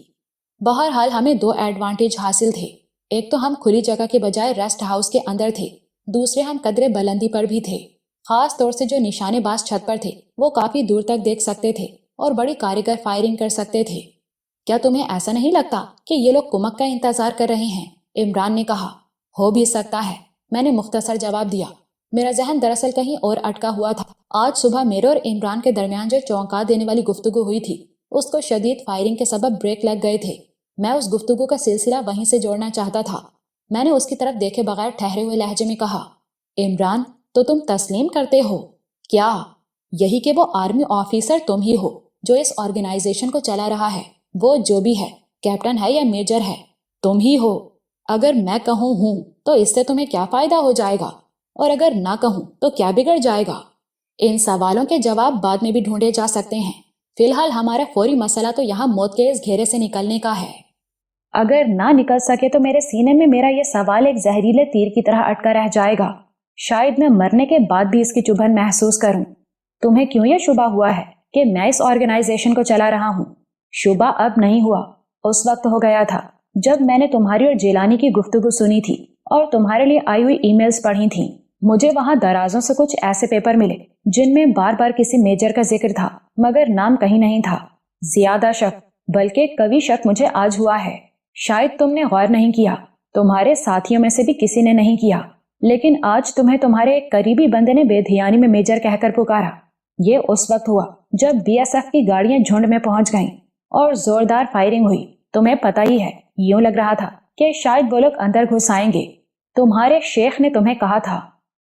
बहरहाल हमें 2 एडवांटेज हासिल थे। एक तो हम खुली जगह के बजाय रेस्ट हाउस के अंदर थे, दूसरे हम कदरे बुलंदी पर भी थे। खास तौर से जो निशानेबाज छत पर थे वो काफी दूर तक देख सकते थे और बड़ी कारीगर फायरिंग कर सकते थे। क्या तुम्हें ऐसा नहीं लगता कि ये लोग कुमक का इंतजार कर रहे हैं? इमरान ने कहा। हो भी सकता है, मैंने मुख्तसर जवाब दिया। मेरा जहन दरअसल कहीं और अटका हुआ था। आज सुबह मेरे और इमरान के दरमियान जो चौंका देने वाली गुफ्तगू हुई थी उसको शदीद फायरिंग के सबब ब्रेक लग गए थे। मैं उस गुफ्तगू का सिलसिला वहीं से जोड़ना चाहता था। मैंने उसकी तरफ देखे बगैर ठहरे हुए लहजे में कहा, इमरान, तो तुम तस्लीम करते हो क्या यही कि वो आर्मी ऑफिसर तुम ही हो जो इस ऑर्गेनाइजेशन को चला रहा है? वो जो भी है, कैप्टन है या मेजर है, तुम ही हो। अगर मैं कहूँ हूँ तो इससे तुम्हें क्या फायदा हो जाएगा, और अगर ना कहूँ तो क्या बिगड़ जाएगा? इन सवालों के जवाब बाद में भी ढूंढे जा सकते हैं। फिलहाल हमारा फौरी मसला तो यहाँ मौत के इस घेरे से निकलने का है। अगर ना निकल सके तो मेरे सीने में मेरा ये सवाल एक जहरीले तीर की तरह अटका रह जाएगा। शायद मैं मरने के बाद भी इसकी चुभन महसूस करूं। तुम्हें क्यों ये शुबा हुआ है कि मैं इस ऑर्गेनाइजेशन को चला रहा हूँ? शुबा अब नहीं हुआ, उस वक्त हो गया था जब मैंने तुम्हारी और जेलानी की गुफ्तगू सुनी थी और तुम्हारे लिए आई हुई ईमेल्स पढ़ी थी। मुझे वहां दराजों से कुछ ऐसे पेपर मिले जिनमें बार बार किसी मेजर का जिक्र था मगर नाम कहीं नहीं था। ज्यादा शक, बल्कि कभी शक मुझे आज हुआ है। शायद तुमने गौर नहीं किया, तुम्हारे साथियों में से भी किसी ने नहीं किया, लेकिन आज तुम्हें तुम्हारे एक करीबी बंदे ने बेधियानी में मेजर कहकर पुकारा। ये उस वक्त हुआ जब बीएसएफ की गाड़ियां झुंड में पहुंच गईं और जोरदार फायरिंग हुई। तुम्हें पता ही है, यूं लग रहा था कि शायद वो लोग अंदर घुस आएंगे। तुम्हारे शेख ने तुम्हें कहा था,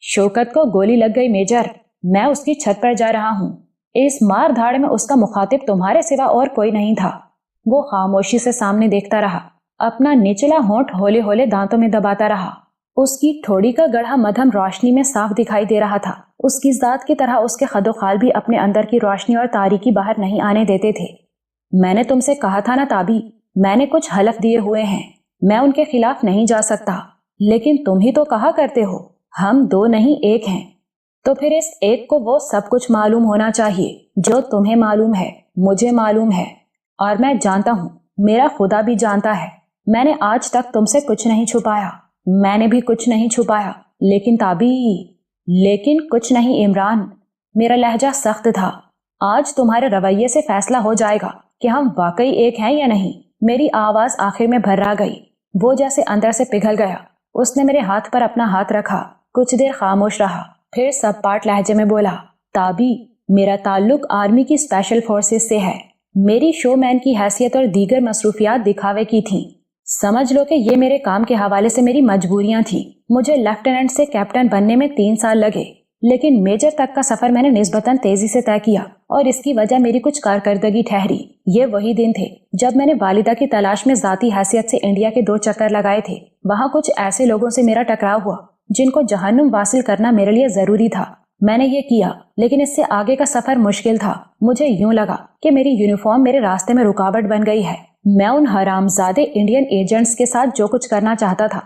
शौकत को गोली लग गई मेजर, मैं उसकी छत पर जा रहा हूँ। इस मार धाड़ में उसका मुखातिब तुम्हारे सिवा और कोई नहीं था। वो खामोशी से सामने देखता रहा, अपना निचला होंठ होले होले दांतों में दबाता रहा। उसकी ठोड़ी का गढ़ा मध्यम रोशनी में साफ दिखाई दे रहा था। उसकी जात की तरह उसके खदोखाल भी अपने अंदर की रोशनी और तारीकी बाहर नहीं आने देते थे। मैंने तुमसे कहा था ना ताबी, मैंने कुछ हलफ दिए हुए हैं, मैं उनके खिलाफ नहीं जा सकता। लेकिन तुम ही तो कहा करते हो हम दो नहीं एक हैं। तो फिर इस एक को वो सब कुछ मालूम होना चाहिए जो तुम्हें मालूम है, मुझे मालूम है, और मैं जानता हूँ, मेरा खुदा भी जानता है। मैंने आज तक तुमसे कुछ नहीं छुपाया, मैंने भी कुछ नहीं छुपाया। लेकिन ताबी, लेकिन कुछ नहीं इमरान। मेरा लहजा सख्त था। आज तुम्हारे रवैये से फैसला हो जाएगा कि हम वाकई एक हैं या नहीं। मेरी आवाज आखिर में भर्रा गई। वो जैसे अंदर से पिघल गया। उसने मेरे हाथ पर अपना हाथ रखा, कुछ देर खामोश रहा, फिर सब पाट लहजे में बोला, ताबी, मेरा ताल्लुक आर्मी की स्पेशल फोर्सेस से है। मेरी शोमैन की हैसियत और दीगर मसरूफियात दिखावे की थी। समझ लो कि ये मेरे काम के हवाले से मेरी मजबूरियां थी। मुझे लेफ्टिनेंट से कैप्टन बनने में 3 साल लगे, लेकिन मेजर तक का सफर मैंने निस्बतन तेजी से तय किया और इसकी वजह मेरी कुछ कारकर्दगी ठहरी। ये वही दिन थे जब मैंने वालिदा की तलाश में जाती हैसियत से इंडिया के 2 चक्कर लगाए थे। वहाँ कुछ ऐसे लोगों से मेरा टकराव हुआ जिनको जहन्नुम वासिल करना मेरे लिए जरूरी था। मैंने ये किया, लेकिन इससे आगे का सफर मुश्किल था। मुझे यूं लगा कि मेरी यूनिफॉर्म मेरे रास्ते में रुकावट बन गई है। मैं उन हरामजादे इंडियन एजेंट्स के साथ जो कुछ करना चाहता था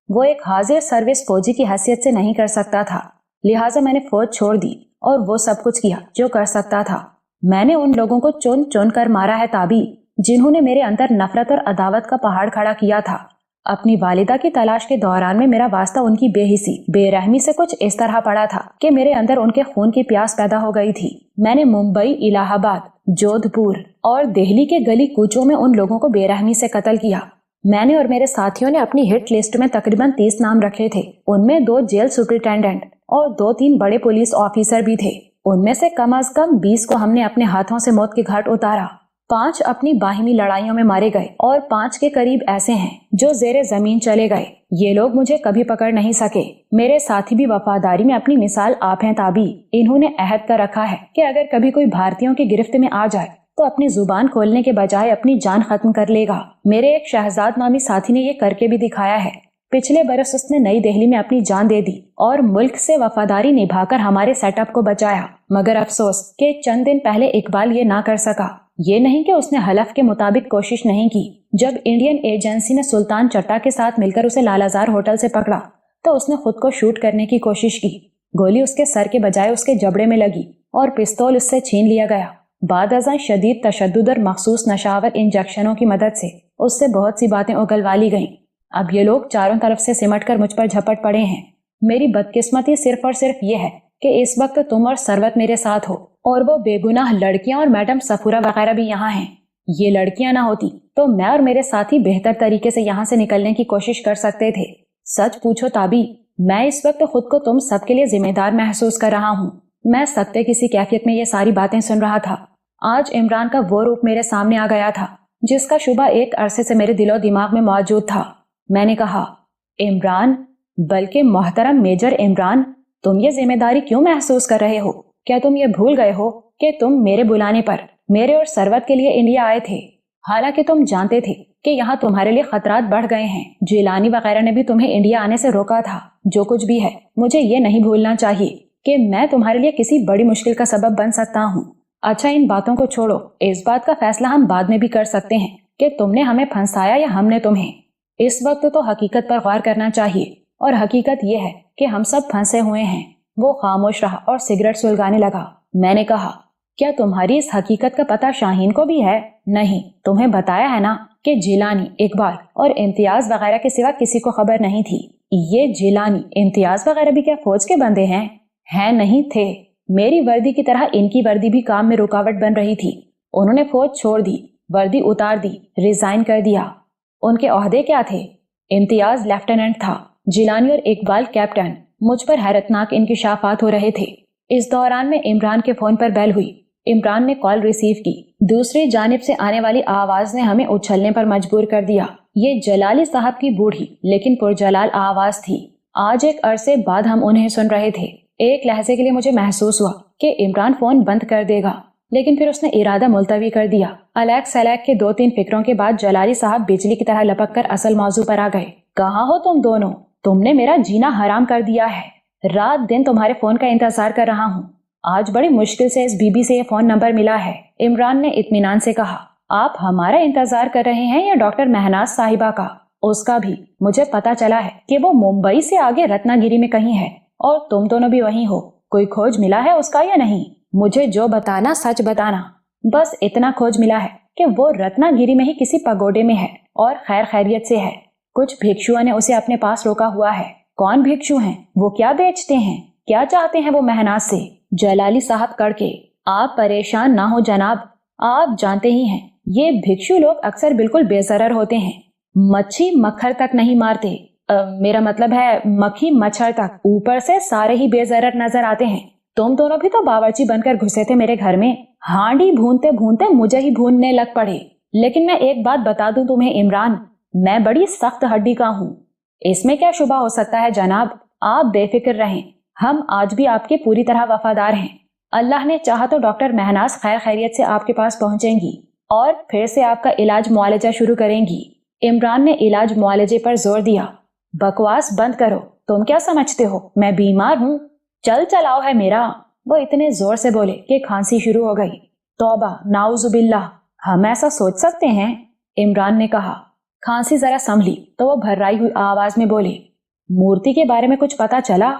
वो एक हाजिर सर्विस फौजी की हैसियत से नहीं कर सकता था। लिहाजा मैंने फौज छोड़ दी और वो सब कुछ किया जो कर सकता था। मैंने उन लोगों को चुन चुन कर मारा है ताबी, जिन्होंने मेरे अंदर नफरत और अदावत का पहाड़ खड़ा किया था। अपनी वालिदा की तलाश के दौरान में मेरा वास्ता उनकी बेहिसी बेरहमी से कुछ इस तरह पड़ा था कि मेरे अंदर उनके खून की प्यास पैदा हो गई थी। मैंने मुंबई, इलाहाबाद, जोधपुर और दिल्ली के गली कूचों में उन लोगों को बेरहमी से कत्ल किया। मैंने और मेरे साथियों ने अपनी हिट लिस्ट में तकरीबन 30 नाम रखे थे। उनमें 2 जेल सुपरिटेंडेंट और 2-3 बड़े पुलिस ऑफिसर भी थे। उनमें से कम आज कम 20 को हमने अपने हाथों से मौत के घाट उतारा। 5 अपनी बाहिमी लड़ाइयों में मारे गए और 5 के करीब ऐसे हैं जो जेरे जमीन चले गए। ये लोग मुझे कभी पकड़ नहीं सके। मेरे साथी भी वफादारी में अपनी मिसाल आप हैं ताबी। इन्होंने अहद कर रखा है कि अगर कभी कोई भारतीयों की गिरफ्त में आ जाए तो अपनी जुबान खोलने के बजाय अपनी जान खत्म कर लेगा। मेरे एक शहजाद नामी साथी ने ये करके भी दिखाया है। पिछले बरस उसने नई दिल्ली में अपनी जान दे दी और मुल्क से वफादारी निभाकर हमारे सेटअप को बचाया। मगर अफसोस कि चंद दिन पहले इकबाल ये ना कर सका। ये नहीं कि उसने हलफ के मुताबिक कोशिश नहीं की। जब इंडियन एजेंसी ने सुल्तान चट्टा के साथ मिलकर उसे लालाजार होटल से पकड़ा तो उसने खुद को शूट करने की कोशिश की। गोली उसके सर के बजाय उसके जबड़े में लगी और पिस्तौल उससे छीन लिया गया। بعد ازاں شدید تشدد اور مخصوص نشاور انجیکشنوں کی مدد سے اس سے بہت سی باتیں اگلوا لی گئیں۔ اب یہ لوگ چاروں طرف سے سمٹ کر مجھ پر جھپٹ پڑے ہیں۔ میری بدقسمتی صرف اور صرف یہ ہے کہ اس وقت تم اور ثروت میرے ساتھ ہو، اور وہ بے گناہ لڑکیاں اور میڈم صفورہ وغیرہ بھی یہاں ہیں۔ یہ لڑکیاں نہ ہوتی تو میں اور میرے ساتھی بہتر طریقے سے یہاں سے نکلنے کی کوشش کر سکتے تھے۔ سچ پوچھو تابی، میں اس وقت خود کو تم سب کے لیے ذمہ دار محسوس کر رہا ہوں۔ میں سکتے کسی کیفیت میں یہ ساری باتیں سن رہا تھا۔ آج عمران کا وہ روپ میرے سامنے آ گیا تھا جس کا شبہ ایک عرصے سے میرے دل و دماغ میں موجود تھا۔ میں نے کہا، عمران، بلکہ محترم میجر عمران، تم یہ ذمہ داری کیوں محسوس کر رہے ہو؟ کیا تم یہ بھول گئے ہو کہ تم میرے بلانے پر میرے اور ثروت کے لیے انڈیا آئے تھے؟ حالانکہ تم جانتے تھے کہ یہاں تمہارے لیے خطرات بڑھ گئے ہیں۔ جیلانی وغیرہ نے بھی تمہیں انڈیا آنے سے روکا تھا۔ جو کچھ بھی ہے، مجھے یہ نہیں بھولنا چاہیے کہ میں تمہارے لیے کسی بڑی مشکل کا سبب بن سکتا ہوں۔ اچھا، ان باتوں کو چھوڑو، اس بات کا فیصلہ ہم بعد میں بھی کر سکتے ہیں کہ تم نے ہمیں پھنسایا یا ہم نے تمہیں۔ اس وقت تو حقیقت پر غور کرنا چاہیے، اور حقیقت یہ ہے کہ ہم سب پھنسے ہوئے ہیں۔ وہ خاموش رہا اور سگریٹ سلگانے لگا۔ میں نے کہا، کیا تمہاری اس حقیقت کا پتہ شاہین کو بھی ہے؟ نہیں، تمہیں بتایا ہے نا کہ جیلانی، اقبال اور امتیاز وغیرہ کے سوا کسی کو خبر نہیں تھی۔ یہ جیلانی، امتیاز وغیرہ بھی کیا فوج کے بندے ہیں؟ نہیں تھے۔ میری وردی کی طرح ان کی وردی بھی کام میں رکاوٹ بن رہی تھی۔ انہوں نے فوج چھوڑ دی، وردی اتار دی، ریزائن کر دیا۔ ان کے عہدے کیا تھے؟ امتیاز لیفٹیننٹ تھا، جیلانی اور اقبال کیپٹن۔ مجھ پر حیرتناک انکشافات ہو رہے تھے۔ اس دوران میں عمران کے فون پر بیل ہوئی۔ عمران نے کال ریسیو کی۔ دوسری جانب سے آنے والی آواز نے ہمیں اچھلنے پر مجبور کر دیا۔ یہ جلالی صاحب کی بوڑھی لیکن پرجلال آواز تھی۔ آج ایک عرصے بعد ہم انہیں سن رہے تھے۔ ایک لحظے کے لیے مجھے محسوس ہوا کہ عمران فون بند کر دے گا، لیکن پھر اس نے ارادہ ملتوی کر دیا۔ الیک سلیک کے 2-3 فکروں کے بعد جلالی صاحب بجلی کی طرح لپک کر اصل موضوع پر آ گئے۔ کہاں ہو تم دونوں؟ تم نے میرا جینا حرام کر دیا ہے۔ رات دن تمہارے فون کا انتظار کر رہا ہوں۔ آج بڑی مشکل سے اس بی بی سے یہ فون نمبر ملا ہے۔ عمران نے اطمینان سے کہا، آپ ہمارا انتظار کر رہے ہیں یا ڈاکٹر مہناز صاحبہ کا؟ اس کا بھی۔ مجھے پتا چلا ہے کہ وہ ممبئی سے آگے رتنا گیری میں کہیں ہے، اور تم دونوں بھی وہیں ہو۔ کوئی کھوج ملا ہے اس کا یا نہیں؟ مجھے جو بتانا سچ بتانا۔ بس اتنا کھوج ملا ہے کہ وہ رتنا گیری میں ہی کسی پگوڈے میں ہے اور خیر خیریت سے ہے۔ کچھ بھکشوؤں نے اسے اپنے پاس روکا ہوا ہے۔ کون بھکشو ہیں؟ وہ کیا بیچتے ہیں؟ کیا چاہتے ہیں وہ مہناز سے؟ جلالی صاحب کڑکے۔ آپ پریشان نہ ہو جناب، آپ جانتے ہی ہیں یہ بھکشو لوگ اکثر بالکل بے ضرر ہوتے ہیں۔ مچھی مکھر تک نہیں مارتے، میرا مطلب ہے مکھی مچھر تک، اوپر سے سارے ہی بے ضرر نظر آتے ہیں۔ تم دونوں بھی تو باورچی بن کر گھسے تھے میرے گھر میں، ہانڈی بھونتے بھونتے مجھے ہی بھوننے لگ پڑے۔ لیکن میں ایک بات بتا دوں تمہیں عمران، میں بڑی سخت ہڈی کا ہوں۔ اس میں کیا شبہ ہو سکتا ہے جناب، آپ بے فکر رہیں، ہم آج بھی آپ کے پوری طرح وفادار ہیں۔ اللہ نے چاہا تو ڈاکٹر مہناز خیر خیریت سے آپ کے پاس پہنچیں گی اور پھر سے آپ کا علاج معالجہ شروع کریں گی۔ عمران نے علاج معالجے پر زور دیا۔ بکواس بند کرو، تم کیا سمجھتے ہو میں بیمار ہوں؟ چل چلاؤ ہے میرا۔ وہ اتنے زور سے بولے کہ کھانسی شروع ہو گئی۔ توبہ، نعوذ باللہ، ہم ایسا سوچ سکتے ہیں؟ عمران نے کہا۔ کھانسی ذرا سنبھلی تو وہ بھرائی ہوئی آواز میں بولے، مورتی کے بارے میں کچھ پتا چلا؟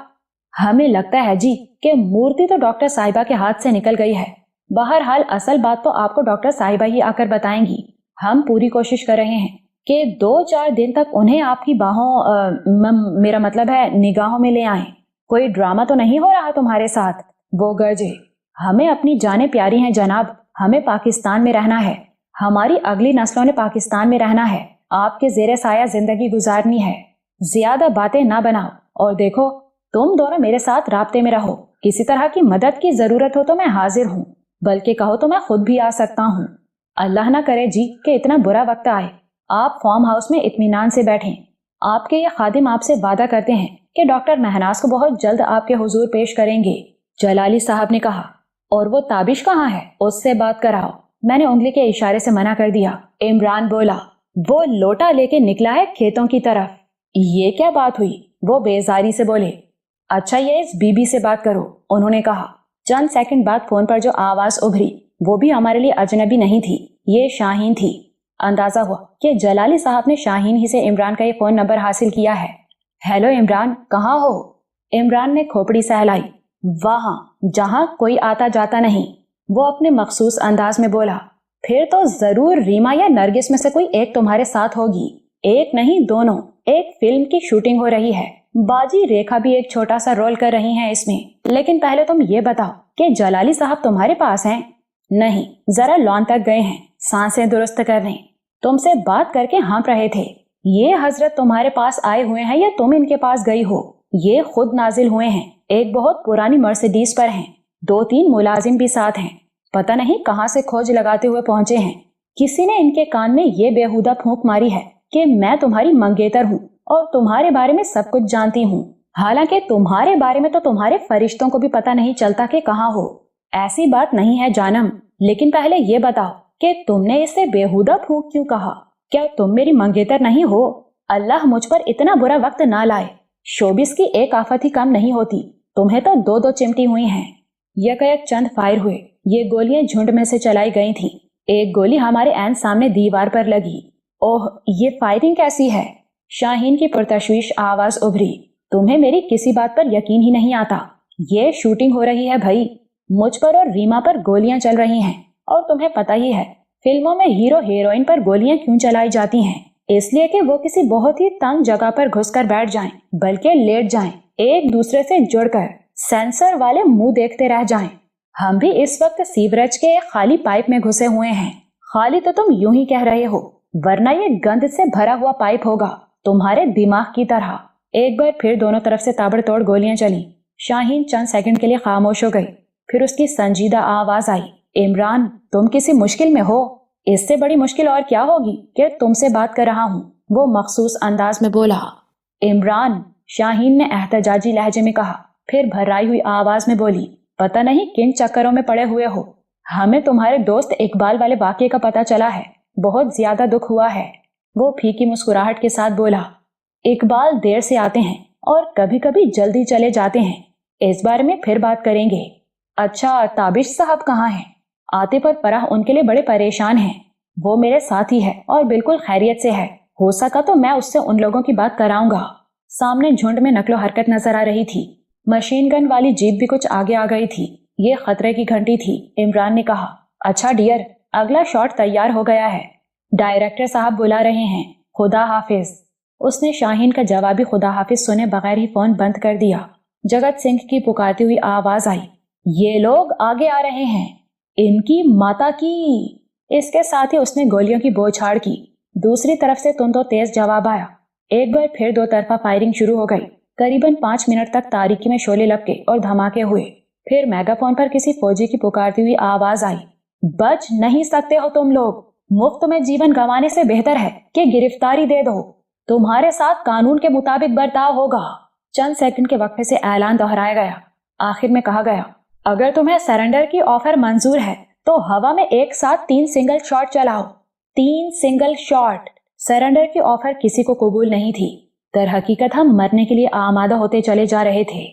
ہمیں لگتا ہے جی کہ مورتی تو ڈاکٹر صاحبہ کے ہاتھ سے نکل گئی ہے۔ بہرحال اصل بات تو آپ کو ڈاکٹر صاحبہ ہی آ کر بتائیں گی۔ ہم پوری کوشش کر رہے ہیں کہ 2-4 دن تک انہیں آپ کی باہوں میرا مطلب ہے نگاہوں میں لے آئیں۔ کوئی ڈرامہ تو نہیں ہو رہا تمہارے ساتھ؟ وہ گرجے۔ ہمیں اپنی جانیں پیاری ہیں جناب، ہمیں پاکستان میں رہنا ہے، ہماری اگلی نسلوں نے پاکستان میں رہنا ہے، آپ کے زیر سایہ زندگی گزارنی ہے۔ زیادہ باتیں نہ بناؤ اور دیکھو تم دونوں میرے ساتھ رابطے میں رہو۔ کسی طرح کی مدد کی ضرورت ہو تو میں حاضر ہوں، بلکہ کہو تو میں خود بھی آ سکتا ہوں۔ اللہ نہ کرے جی کہ اتنا برا وقت آئے۔ آپ فارم ہاؤس میں اطمینان سے بیٹھیں۔ آپ کے یہ خادم آپ سے وعدہ کرتے ہیں کہ ڈاکٹر مہناز کو بہت جلد آپ کے حضور پیش کریں گے۔ جلالی صاحب نے کہا، اور وہ تابش کہاں ہے؟ اس سے بات کراؤ۔ میں نے انگلی کے اشارے سے منع کر دیا۔ عمران بولا، وہ لوٹا لے کے نکلا ہے کھیتوں کی طرف۔ یہ کیا بات ہوئی؟ وہ بیزاری سے بولے۔ اچھا یہ اس بی بی سے بات کرو، انہوں نے کہا۔ چند سیکنڈ بعد فون پر جو آواز ابھری وہ بھی ہمارے لیے اجنبی نہیں تھی، یہ شاہین تھی۔ اندازہ ہوا کہ جلالی صاحب نے شاہین ہی سے عمران کا یہ فون نمبر حاصل کیا ہے۔ ہیلو عمران، کہاں ہو؟ عمران نے کھوپڑی سہلائی۔ وہاں جہاں کوئی آتا جاتا نہیں۔ वो अपने मखसूस अंदाज में बोला। फिर तो जरूर रीमा या नरगिस में से कोई एक तुम्हारे साथ होगी। एक नहीं, दोनों। एक फिल्म की शूटिंग हो रही है, बाजी रेखा भी एक छोटा सा रोल कर रही हैं इसमें। लेकिन पहले तुम ये बताओ कि जलाली साहब तुम्हारे पास हैं? नहीं, जरा लॉन तक गए हैं सांसें दुरुस्त करने। तुमसे बात करके हाँफ रहे थे। ये हजरत तुम्हारे पास आए हुए हैं या तुम इनके पास गई हो? ये खुद नाजिल हुए हैं, एक बहुत पुरानी मर्सिडीज पर हैं, 2-3 मुलाजिम भी साथ हैं। पता नहीं कहाँ से खोज लगाते हुए पहुंचे हैं। किसी ने इनके कान में ये बेहुदा फूंक मारी है कि मैं तुम्हारी मंगेतर हूँ और तुम्हारे बारे में सब कुछ जानती हूँ। हालांकि तुम्हारे बारे में तो तुम्हारे फरिश्तों को भी पता नहीं चलता कि कहाँ हो। ऐसी बात नहीं है जानम, लेकिन पहले ये बताओ कि तुमने इसे बेहुदा फूंक क्यों कहा? क्या तुम मेरी मंगेतर नहीं हो? अल्लाह मुझ पर इतना बुरा वक्त ना लाए। शोबिस की एक आफत ही कम नहीं होती, तुम्हें तो 2-2 चिमटी हुई हैं। यकयक चंद फायर हुए। ये गोलियां झुंड में से चलाई गई थी। एक गोली हमारे ऐन सामने दीवार पर लगी। ओह, ये फायरिंग कैसी है? शाहीन की पुरतशवीश आवाज उभरी। तुम्हें मेरी किसी बात पर यकीन ही नहीं आता। ये शूटिंग हो रही है भाई। मुझ पर और रीमा पर गोलियां चल रही हैं, और तुम्हें पता ही है फिल्मों में हीरो हीरोइन पर गोलियां क्यों चलाई जाती हैं? इसलिए कि वो किसी बहुत ही तंग जगह पर घुसकर बैठ जाएं, बल्कि लेट जाएं, एक दूसरे से जुड़कर सेंसर वाले मुंह देखते रह जाएं। हम भी इस वक्त सीवरेज के एक खाली पाइप में घुसे हुए हैं। खाली तो तुम यूं ही कह रहे हो, वरना ये गंद से भरा हुआ पाइप होगा, तुम्हारे दिमाग की तरह। एक बार फिर दोनों तरफ से ताबड़तोड़ गोलियां चली। शाहीन चंद सेकंड के लिए खामोश हो गई। फिर उसकी संजीदा आवाज आई, इमरान, तुम किसी मुश्किल में हो? इससे बड़ी मुश्किल और क्या होगी कि तुमसे बात कर रहा हूँ, वो मखसूस अंदाज में बोला। इमरान, शाहीन ने एहतजाजी लहजे में कहा, फिर भर्राई हुई आवाज में बोली, पता नहीं किन चक्करों में पड़े हुए हो। हमें तुम्हारे दोस्त इकबाल वाले वाकये का पता चला है, बहुत ज्यादा दुख हुआ है। वो फीकी मुस्कुराहट के साथ बोला, इकबाल देर से आते हैं और कभी कभी जल्दी चले जाते हैं, इस बारे में फिर बात करेंगे। अच्छा, ताबिश साहब कहाँ हैं? आते पर फराह उनके लिए बड़े परेशान हैं। वो मेरे साथ ही है और बिल्कुल खैरियत से है। हो सका तो मैं उससे उन लोगों की बात कराऊंगा। सामने झुंड में नकलो हरकत नजर आ रही थी। मशीन गन वाली जीप भी कुछ आगे आ गई थी। ये खतरे की घंटी थी। इमरान ने कहा, अच्छा डियर, अगला शॉट तैयार हो गया है, डायरेक्टर साहब बुला रहे हैं, खुदा हाफिज। उसने शाहीन का जवाबी खुदा हाफिज सुने बगैर ही फोन बंद कर दिया। जगत सिंह की पुकारती हुई आवाज आई, ये लोग आगे आ रहे हैं, इनकी माता की। इसके साथ ही उसने गोलियों की बौछार की। दूसरी तरफ से तुंदो तेज जवाब आया। एक बार फिर दो तरफा फायरिंग शुरू हो गई। करीबन 5 मिनट तक तारीकी में शोले लपके और धमाके हुए। फिर मेगाफोन पर किसी फौजी की पुकारती हुई आवाज आई, बच नहीं सकते हो तुम लोग, मुफ्त में जीवन गंवाने से बेहतर है कि गिरफ्तारी दे दो, तुम्हारे साथ कानून के मुताबिक बर्ताव होगा। चंद सेकंड के वक्फे से ऐलान दोहराया गया। आखिर में कहा गया, अगर तुम्हें सरेंडर की ऑफर मंजूर है तो हवा में एक साथ 3 सिंगल शॉट चलाओ। 3 सिंगल शॉट। सरेंडर की ऑफर किसी को कबूल नहीं थी। दर हकीकत हम मरने के लिए आमादा होते चले जा रहे थे।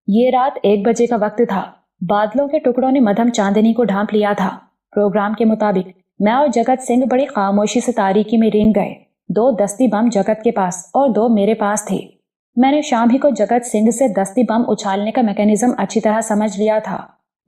ये रात 1 बजे का वक्त था। बादलों के टुकड़ों ने मध्यम चांदनी को ढांप लिया था। प्रोग्राम के मुताबिक मैं और जगत सिंह बड़ी खामोशी से तारीकी में रेंग गए। 2 दस्ती बम जगत के पास और 2 मेरे पास थे। मैंने शाम ही को जगत सिंह से दस्ती बम उछालने का मैकेनिज्म अच्छी तरह समझ लिया था।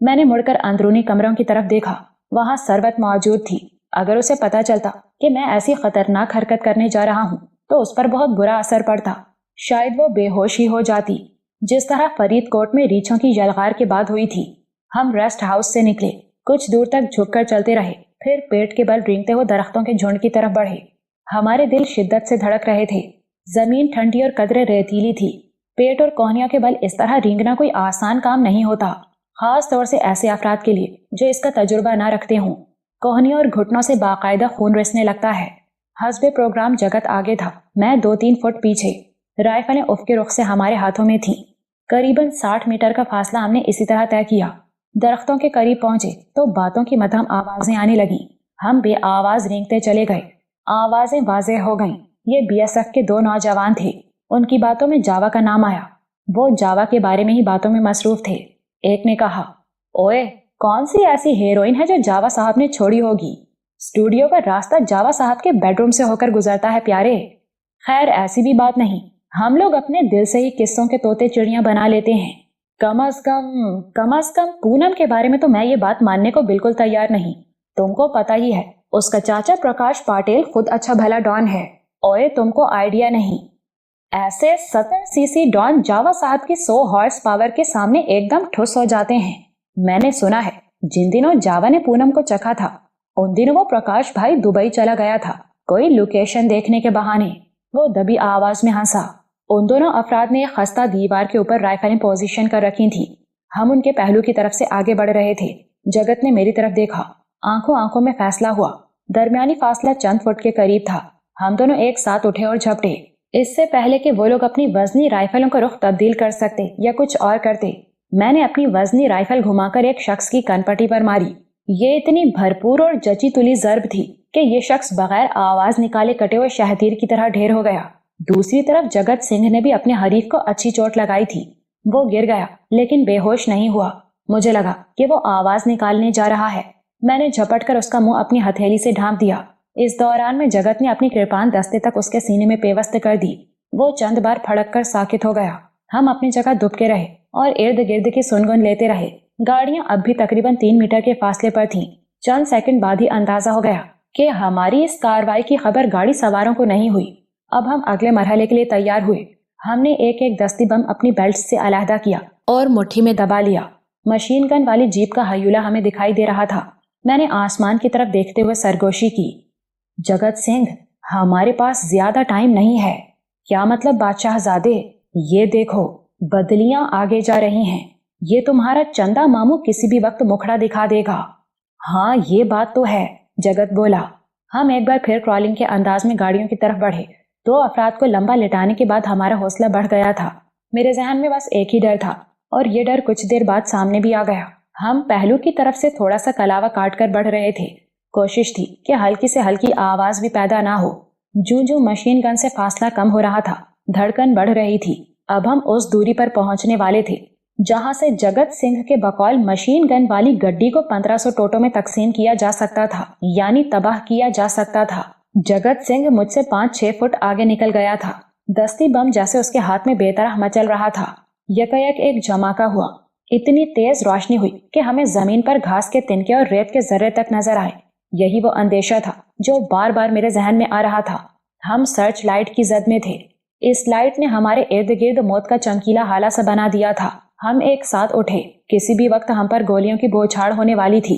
मैंने मुड़कर अंदरूनी कमरों की तरफ देखा। वहां सरबत मौजूद थी। अगर उसे पता चलता कि मैं ऐसी खतरनाक हरकत करने जा रहा हूं तो उस पर बहुत बुरा असर पड़ता। शायद वो बेहोश ही हो जाती, जिस तरह फरीदकोट में रीछों की यलगार के बाद हुई थी। हम रेस्ट हाउस से निकले। कुछ दूर तक झुककर चलते रहे, फिर पेट के बल रेंगते हुए दरख्तों के झुंड की तरफ बढ़े। हमारे दिल शिद्दत से धड़क रहे थे। जमीन ठंडी और कदरे रेतीली थी। पेट और कोहनियों के बल इस तरह रेंगना कोई आसान काम नहीं होता, खास तौर से ऐसे अफराद के लिए जो इसका तजुर्बा ना रखते हों। कोहनियों और घुटनों से बाकायदा खून रिसने लगता है। हस्बे प्रोग्राम जगत आगे था, मैं 2-3 फुट पीछे। राइफलें उफ के रुख से हमारे हाथों में थी। करीबन 60 मीटर का फासला हमने इसी तरह तय किया। दरख्तों के करीब पहुंचे तो बातों की मध्यम आवाजें आने लगी। हम बेआवाज रेंगते चले गए। आवाजें वाज़ेह हो गईं। ये बीएसएफ के 2 नौजवान थे। उनकी बातों में जावा का नाम आया। वो जावा के बारे में ही बातों में मसरूफ थे। एक ने कहा, ओए, कौन सी ऐसी हीरोइन है जो जावा साहब ने छोड़ी होगी? स्टूडियो का रास्ता जावा साहब के बेडरूम से होकर गुजरता है प्यारे। खैर, ऐसी भी बात नहीं, हम लोग अपने दिल से ही किस्सों के तोते चिड़ियां बना लेते हैं। कम अज कम पूनम के बारे में तो मैं ये बात मानने को बिल्कुल तैयार नहीं। तुमको पता ही है, उसका चाचा प्रकाश पाटिल खुद अच्छा भला डॉन है। ओए तुमको आइडिया नहीं, ऐसे 70 सीसी डॉन जावा साहब की 100 हॉर्स पावर के सामने एकदम ठुस हो जाते हैं। मैंने सुना है जिन दिनों जावा ने पूनम को चखा था, उन दिनों वो प्रकाश भाई दुबई चला गया था, कोई लोकेशन देखने के बहाने। वो दबी आवाज में हंसा। उन दोनों अफराद ने एक खस्ता दीवार के ऊपर राइफलें पोजीशन कर रखी थी। हम उनके पहलू की तरफ से आगे बढ़ रहे थे। जगत ने मेरी तरफ देखा। आंखों आंखों में फैसला हुआ। दरमियानी फासला चंद फुट के करीब था। हम दोनों एक साथ उठे और झपटे। इससे पहले कि वो लोग अपनी वजनी राइफलों का रुख तब्दील कर सकते या कुछ और करते, मैंने अपनी वजनी राइफल घुमाकर एक शख्स की कनपट्टी पर मारी। ये इतनी भरपूर और जची तुली जर्ब थी कि ये शख्स बगैर आवाज निकाले कटे हुए शहतीर की तरह ढेर हो गया। दूसरी तरफ जगत सिंह ने भी अपने हरीफ को अच्छी चोट लगाई थी। वो गिर गया लेकिन बेहोश नहीं हुआ। मुझे लगा कि वो आवाज निकालने जा रहा है। मैंने झपट कर उसका मुंह अपनी हथेली से ढांप दिया। इस दौरान में जगत ने अपनी कृपान दस्ते तक उसके सीने में पेवस्त कर दी। वो चंद बार फड़क कर साकित हो गया। हम अपनी जगह दुबके रहे और इर्द गिर्द की सुनगुन लेते रहे। गाड़ियां अब भी तकरीबन 3 मीटर के फासले पर थीं। चंद सेकंड बाद ही अंदाजा हो गया कि हमारी इस कार्रवाई की खबर गाड़ी सवारों को नहीं हुई। अब हम अगले मरहले के लिए तैयार हुए। हमने एक एक दस्ती बम अपनी बेल्ट से अलहदा किया और मुट्ठी में दबा लिया। मशीन गन वाली जीप का हयूला हमें दिखाई दे रहा था। मैंने आसमान की तरफ देखते हुए सरगोशी की। जगत सिंह, हमारे पास ज्यादा टाइम नहीं है। क्या मतलब बादशाहजादे? ये देखो, बदलियां आगे जा रही हैं। ये तुम्हारा चंदा मामू किसी भी वक्त मुखड़ा दिखा देगा। हाँ, ये बात तो है, जगत बोला। हम एक बार फिर क्रॉलिंग के अंदाज में गाड़ियों की तरफ बढ़े। 2 अफराद को लंबा लिटाने के बाद हमारा हौसला बढ़ गया था। मेरे जहन में बस एक ही डर था और ये डर कुछ देर बाद सामने भी आ गया। हम पहलू की तरफ से थोड़ा सा कलावा काट कर बढ़ रहे थे। कोशिश थी कि हल्की से हल्की आवाज भी पैदा ना हो। जूं जूं मशीन गन से फासला कम हो रहा था, धड़कन बढ़ रही थी। अब हम उस दूरी पर पहुंचने वाले थे जहां से जगत सिंह के बकौल मशीन गन वाली गड्डी को 1500 टोटों में तकसीम किया जा सकता था, यानी तबाह किया जा सकता था। जगत सिंह मुझसे 5-6 फुट आगे निकल गया था। दस्ती बम जैसे उसके हाथ में बेतरह मचल रहा था। यकायक एक धमाका हुआ। इतनी तेज रोशनी हुई कि हमें जमीन पर घास के तिनके और रेत के जर्रे तक नजर आए। यही वो अंदेशा था जो बार बार मेरे जहन में आ रहा था। हम सर्च लाइट की जद में थे। इस लाइट ने हमारे इर्द गिर्द मौत का चमकीला हाला सा बना दिया था। हम एक साथ उठे। किसी भी वक्त हम पर गोलियों की बौछार होने वाली थी।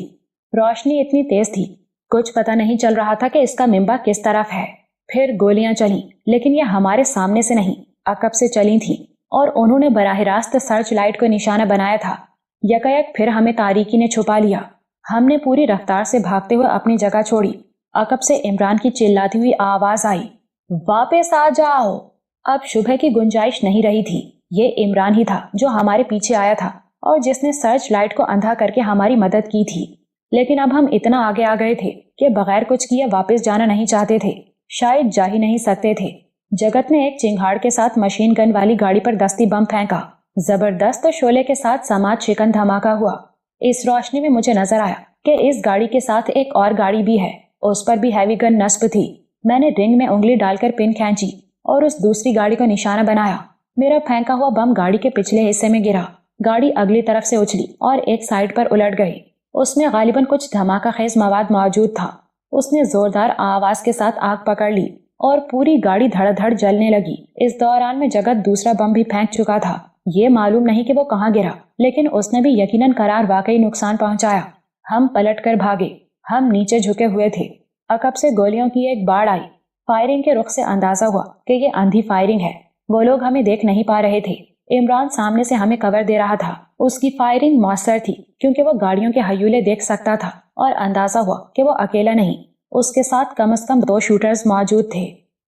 रोशनी इतनी तेज थी, कुछ पता नहीं चल रहा था कि इसका मिंबा किस तरफ है। फिर गोलियां चली, लेकिन ये हमारे सामने से नहीं, अकब से चली थी और उन्होंने बराह रास्त सर्च लाइट को निशाना बनाया था। यकायक फिर हमें तारीकी ने छुपा लिया। हमने पूरी रफ्तार से भागते हुए अपनी जगह छोड़ी। अकब से इमरान की चिल्लाती हुई आवाज आई, वापस आ जाओ। अब शुबह की गुंजाइश नहीं रही थी। ये इमरान ही था जो हमारे पीछे आया था और जिसने सर्च लाइट को अंधा करके हमारी मदद की थी। लेकिन अब हम इतना आगे आ गए थे कि बगैर कुछ किए वापस जाना नहीं चाहते थे, शायद जा ही नहीं सकते थे। जगत ने एक चिंगाड़ के साथ मशीन गन वाली गाड़ी पर दस्ती बम फेंका। जबरदस्त शोले के साथ समाज शिकन धमाका हुआ। इस रोशनी में मुझे नजर आया कि इस गाड़ी के साथ एक और गाड़ी भी है। उस पर भी हैवी गन नस्ब थी। मैंने रिंग में उंगली डालकर पिन खींची और उस दूसरी गाड़ी को निशाना बनाया। मेरा फेंका हुआ बम गाड़ी के पिछले हिस्से में गिरा। गाड़ी अगली तरफ से उछली और एक साइड पर उलट गई। उसमें गालिबन कुछ धमाका खेज मवाद मौजूद था। उसने जोरदार आवाज के साथ आग पकड़ ली और पूरी गाड़ी धड़धड़ जलने लगी। इस दौरान में जगत दूसरा बम भी फेंक चुका था। ये मालूम नहीं कि वो कहाँ गिरा, लेकिन उसने भी यकीनन करार वाकई नुकसान पहुंचाया। हम पलट कर भागे। हम नीचे झुके हुए थे। अकब से गोलियों की एक बाढ़ आई। फायरिंग के रुख से अंदाजा हुआ कि ये अंधी फायरिंग है। वो लोग हमें देख नहीं पा रहे थे। इमरान सामने से हमें कवर दे रहा था। उसकी फायरिंग मौसर थी क्योंकि वो गाड़ियों के हयूले देख सकता था और अंदाजा हुआ कि वो अकेला नहीं, उसके साथ कम से कम 2 शूटर्स मौजूद थे।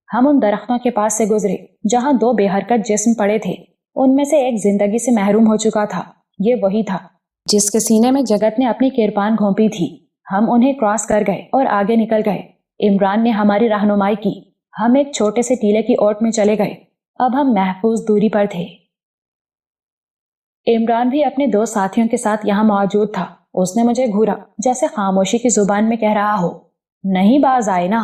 हम उन दरख्तों के पास से गुजरे जहां 2 बेहरकत जिस्म पड़े थे। उनमें से एक जिंदगी से महरूम हो चुका था। ये वही था जिसके सीने में जगत ने अपनी किरपान घोंपी थी। हम उन्हें क्रॉस कर गए और आगे निकल गए। इमरान ने हमारी रहनुमाई की। हम एक छोटे से टीले की ओट में चले गए। अब हम महफूज दूरी पर थे। इमरान भी अपने 2 साथियों के साथ यहाँ मौजूद था। उसने मुझे घूरा जैसे खामोशी की जुबान में कह रहा हो, नहीं बाज आए ना।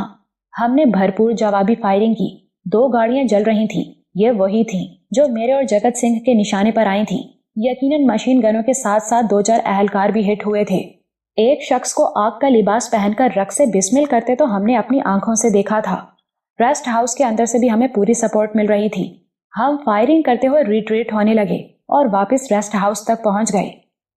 हमने भरपूर जवाबी फायरिंग की। 2 गाड़ियां जल रही थीं। ये वही थीं जो मेरे और जगत सिंह के निशाने पर आई थीं। यकीनन मशीन गनों के साथ साथ 2-4 एहलकार भी हिट हुए थे। एक शख्स को आग का लिबास पहनकर रक से बिस्मिल करते तो हमने अपनी आंखों से देखा था। रेस्ट हाउस के अंदर से भी हमें पूरी सपोर्ट मिल रही थी। हम फायरिंग करते हुए रिट्रीट होने लगे और वापस रेस्ट हाउस तक पहुंच गए।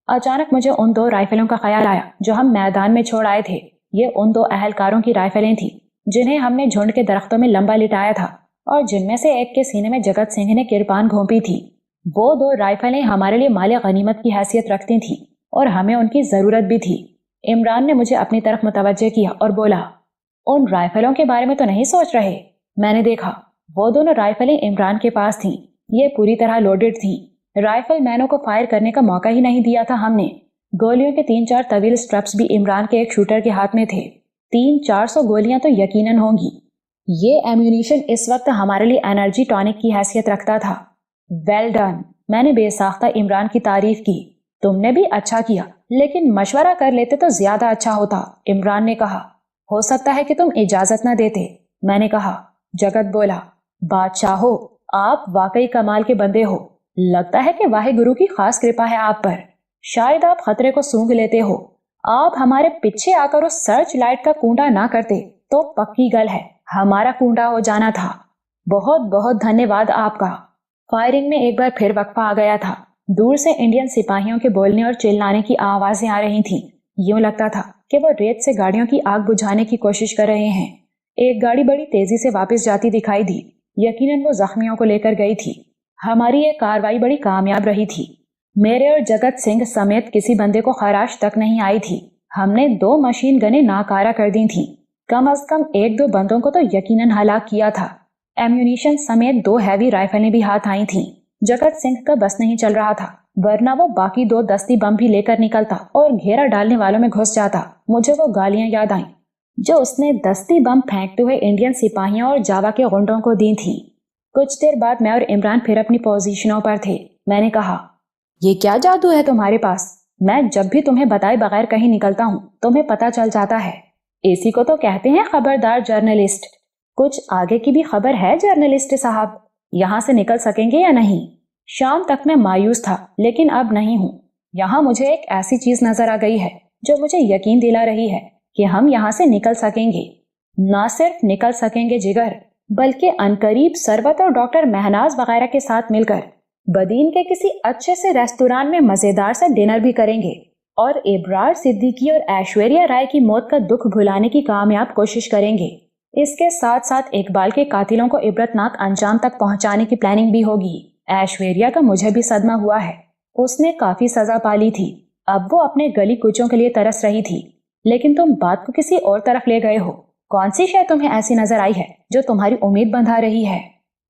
अचानक मुझे उन 2 राइफलों का ख्याल आया जो हम मैदान में छोड़ आए थे। ये उन 2 एहलकारों की राइफलें थी जिन्हें हमने झुंड के दरख्तों में लंबा लिटाया था और जिनमें से एक के सीने में जगत सिंह ने किरपान घोंपी थी। वो 2 राइफलें हमारे लिए माले गनीमत की हैसियत रखती थी और हमें उनकी जरूरत भी थी। इमरान ने मुझे अपनी तरफ मुतवज्जे किया और बोला, उन राइफलों के बारे में तो नहीं सोच रहे? मैंने देखा वो दोनों राइफलें इमरान के पास थीं। ये पूरी तरह लोडेड थीं। राइफल मैनों को फायर करने का मौका ही नहीं दिया था हमने। गोलियों के 3-4 तवील स्ट्रप्स भी इमरान के एक शूटर के हाथ में थे। 300-400 गोलियां तो यकीनन होंगी। ये एम्यूनिशन इस वक्त हमारे लिए एनर्जी टॉनिक की हैसियत रखता था। वेल डन, मैंने बेसाख्ता इमरान की तारीफ की। तुमने भी अच्छा किया, लेकिन मशवरा कर लेते तो ज्यादा अच्छा होता, इमरान ने कहा। हो सकता है कि तुम इजाजत न देते, मैंने कहा। जगत बोला, बादशाहो, आप वाकई कमाल के बंदे हो। लगता है कि वाहिगुरु की खास कृपा है आप पर। शायद आप खतरे को सूंघ लेते हो। आप हमारे पीछे आकर उस सर्च लाइट का कूंडा ना करते तो पक्की गल है हमारा कूंडा हो जाना था। बहुत बहुत धन्यवाद आपका। फायरिंग में एक बार फिर वक्फा आ गया था। दूर से इंडियन सिपाहियों के बोलने और चिल्लाने की आवाजें आ रही थीं। यूं लगता था कि वो रेत से गाड़ियों की आग बुझाने की कोशिश कर रहे हैं। एक गाड़ी बड़ी तेजी से वापस जाती दिखाई दी। यकीनन वो जख्मियों को लेकर गई थी। हमारी ये कार्रवाई बड़ी कामयाब रही थी। मेरे और जगत सिंह समेत किसी बंदे को खराश तक नहीं आई थी। हमने 2 मशीन गनें नाकारा कर दी थीं। कम अज कम 1-2 बंदों को तो यकीनन हलाक किया था। एम्यूनिशन समेत 2 हैवी राइफलें भी हाथ आई थीं। जगत सिंह का बस नहीं चल रहा था, वरना वो बाकी 2 दस्ती बम भी लेकर निकलता और घेरा डालने वालों में घुस जाता। मुझे वो गालियां याद आईं जो उसने दस्ती बम फेंकते हुए इंडियन सिपाहियों और जावा के गुंडों को दी थी। कुछ देर बाद मैं और इमरान फिर अपनी पोजीशनों पर थे। मैंने कहा, ये क्या जादू है तुम्हारे पास? मैं जब भी तुम्हें बताए बगैर कहीं निकलता हूँ तुम्हें पता चल जाता है। इसी को तो कहते हैं खबरदार जर्नलिस्ट। कुछ आगे की भी खबर है जर्नलिस्ट साहब? यहाँ से निकल सकेंगे या नहीं? शाम तक मैं मायूस था, लेकिन अब नहीं हूँ। यहाँ मुझे एक ऐसी चीज नजर आ गई है जो मुझे यकीन दिला रही है कि हम यहाँ से निकल सकेंगे। ना सिर्फ निकल सकेंगे जिगर, बल्कि अनकरीब सरवत और डॉक्टर महनाज वगैरह के साथ मिलकर बदीन के किसी अच्छे से रेस्टोरेंट में मजेदार सा डिनर भी करेंगे और इब्रार सिद्दीकी और ऐश्वर्या राय की मौत का दुख भुलाने की कामयाब कोशिश करेंगे। इसके साथ साथ इकबाल के कातिलों को इबरतनाक अंजाम तक पहुंचाने की प्लानिंग भी होगी। ऐश्वर्या का मुझे भी सदमा हुआ है। उसने काफी सजा पाली थी। अब वो अपने गली कुचों के लिए तरस रही थी। लेकिन तुम बात को किसी और तरफ ले गए हो। कौन सी शय तुम्हें ऐसी नजर आई है जो तुम्हारी उम्मीद बंधा रही है?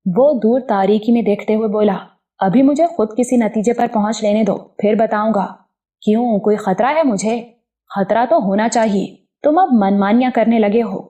वो दूर तारीकी में देखते हुए बोला, अभी मुझे खुद किसी नतीजे पर पहुंच लेने दो, फिर बताऊंगा। क्यों, कोई खतरा है मुझे? खतरा तो होना चाहिए। तुम अब मनमानियां करने लगे हो।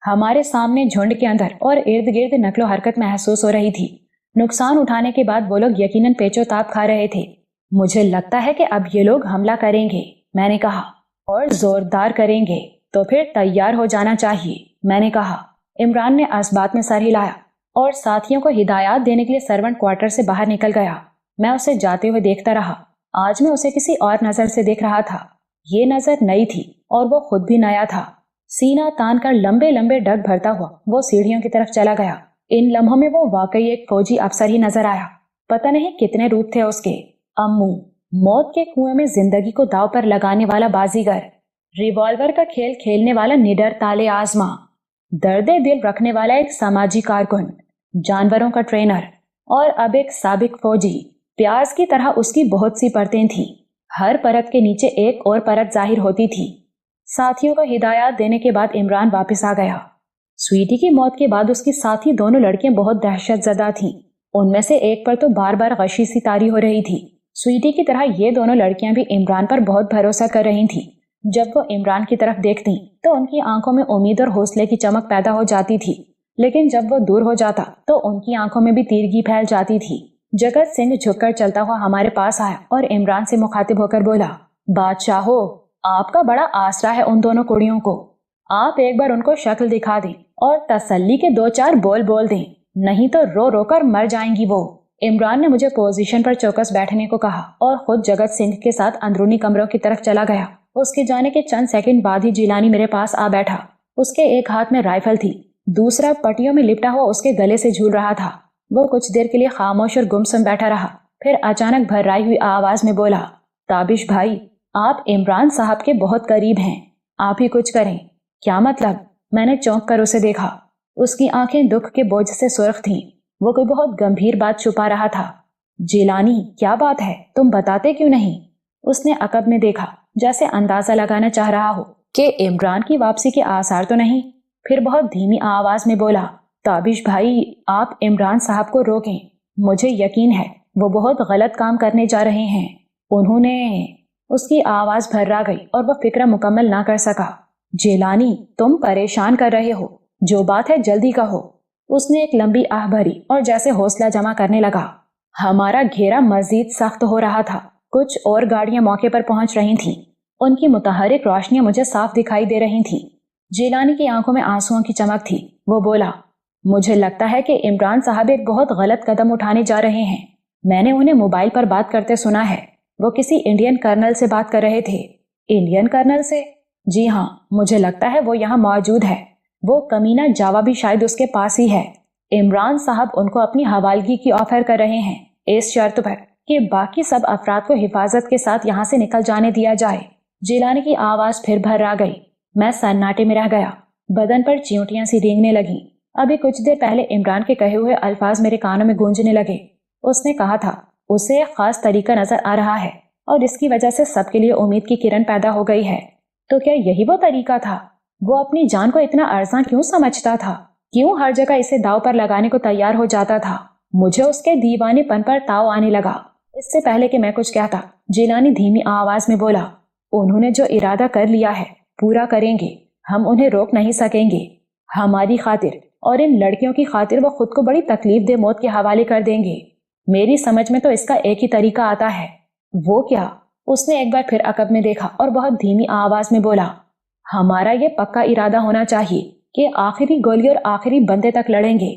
हमारे सामने झुंड के अंदर और इर्द गिर्द नकलो हरकत महसूस हो रही थी। नुकसान उठाने के बाद वो लोग यकीनन पेचोताप खा रहे थे। मुझे लगता है कि अब ये लोग हमला करेंगे, मैंने कहा, और जोरदार करेंगे, तो फिर तैयार हो जाना चाहिए, मैंने कहा। इमरान ने असबात में सर हिलाया और साथियों को हिदायत देने के लिए सर्वेंट क्वार्टर से बाहर निकल गया। मैं उसे जाते हुए देखता रहा। आज मैं उसे किसी और नजर से देख रहा था। ये नजर नई थी और वो खुद भी नया था। सीना तान कर लंबे लंबे डग भरता हुआ वो सीढ़ियों की तरफ चला गया। इन लम्हों में वो वाकई एक फौजी अफसर ही नजर आया। पता नहीं कितने रूप थे उसके। अम्मू, मौत के कुएं में जिंदगी को दाव पर लगाने वाला बाजीगर, रिवॉल्वर का खेल खेलने वाला निडर ताले आजमा, दर्दे दिल रखने वाला एक समाजी कारकुन, जानवरों का ट्रेनर और अब एक साबिक फौजी। प्याज की तरह उसकी बहुत सी परतें थी। हर परत के नीचे एक और परत जाहिर होती थी। साथियों को हिदायत देने के बाद इमरान वापस आ गया। स्वीटी की मौत के बाद उसकी साथी दोनों लड़कियां बहुत दहशतजदा थीं। उनमें से एक पर तो बार बार गशी सी तारी हो रही थी। स्वीटी की तरह ये दोनों लड़कियां भी इमरान पर बहुत भरोसा कर रही थीं। जब वो इमरान की तरफ देखती तो उनकी आंखों में उम्मीद और हौसले की चमक पैदा हो जाती थी, लेकिन जब वो दूर हो जाता तो उनकी आंखों में भी तीरगी फैल जाती थी। जगत सिंह झुककर चलता हुआ हमारे पास आया और इमरान से मुखातिब होकर बोला, बादशाहो, आपका बड़ा आसरा है उन दोनों कुड़ियों को। आप एक बार उनको शक्ल दिखा दें और तसल्ली के 2-4 बोल बोल दें, नहीं तो रो रो कर मर जाएंगी वो। इमरान ने मुझे पोजीशन पर चौकस बैठने को कहा और खुद जगत सिंह के साथ अंदरूनी कमरों की तरफ चला गया। उसके जाने के चंद सेकंड बाद ही जिलानी मेरे पास आ बैठा। उसके एक हाथ में राइफल थी, दूसरा पट्टियों में लिपटा हुआ उसके गले से झूल रहा था। वो कुछ देर के लिए खामोश और गुमसुम बैठा रहा, फिर अचानक भर्राई हुई आवाज में बोला, ताबिश भाई, आप इमरान साहब के बहुत करीब हैं, आप ही कुछ करें। क्या मतलब? मैंने चौंक कर उसे देखा। उसकी आंखें दुख के बोझ से सुर्ख थीं। वो कोई बहुत गंभीर बात छुपा रहा था। जिलानी, क्या बात है, तुम बताते क्यों नहीं? उसने अकब में देखा, जैसे अंदाजा लगाना चाह रहा हो कि इमरान की वापसी के आसार तो नहीं। फिर बहुत धीमी आवाज में बोला, ताबिश भाई, आप इमरान साहब को रोकें। मुझे यकीन है वो बहुत गलत काम करने जा रहे हैं। उन्होंने। उसकी आवाज भर्रा गई और वह फिक्र मुकम्मल ना कर सका। जिलानी, तुम परेशान कर रहे हो, जो बात है जल्दी कहो। उसने एक लंबी आह भरी और जैसे हौसला जमा करने लगा। हमारा घेरा मजीद सख्त हो रहा था। कुछ और गाड़ियां मौके पर पहुंच रही थीं। उनकी मुतहरिक रोशनियां मुझे साफ दिखाई दे रही थीं। जिलानी की आंखों में आंसुओं की चमक थी। वो बोला, मुझे लगता है कि इमरान साहब एक बहुत गलत कदम उठाने जा रहे हैं। मैंने उन्हें मोबाइल पर बात करते सुना है। वो किसी इंडियन कर्नल से बात कर रहे थे। इंडियन कर्नल से? जी हाँ, मुझे लगता है वो यहाँ मौजूद है। वो कमीना जावा भी शायद उसके पास ही है। इमरान साहब उनको अपनी हवालगी की ऑफर कर रहे हैं, इस शर्त पर कि बाकी सब अफराद को हिफाजत के साथ यहाँ से निकल जाने दिया जाए। जिलानी की आवाज फिर भर्रा गई। मैं सन्नाटे में रह गया। बदन पर चींटियां सी रेंगने लगी। अभी कुछ देर पहले इमरान के कहे हुए अल्फाज मेरे कानों में गूंजने लगे। उसने कहा था, उसे एक खास तरीका नजर आ रहा है और इसकी वजह से सबके लिए उम्मीद की किरण पैदा हो गई है। तो क्या यही वो तरीका था? वो अपनी जान को इतना अर्जा क्यों समझता था? क्यों हर जगह इसे दाव पर लगाने को तैयार हो जाता था? मुझे उसके दीवानेपन पर ताव आने लगा। इससे पहले कि मैं कुछ कहता, जिलानी धीमी आवाज में बोला, उन्होंने जो इरादा कर लिया है पूरा करेंगे। हम उन्हें रोक नहीं सकेंगे। हमारी खातिर और इन लड़कियों की खातिर वो खुद को बड़ी तकलीफ दे मौत के हवाले कर देंगे। मेरी समझ में तो इसका एक ही तरीका आता है। वो क्या? उसने एक बार फिर अकब में देखा और बहुत धीमी आवाज में बोला, हमारा ये पक्का इरादा होना चाहिए कि आखिरी गोली और आखिरी बंदे तक लड़ेंगे।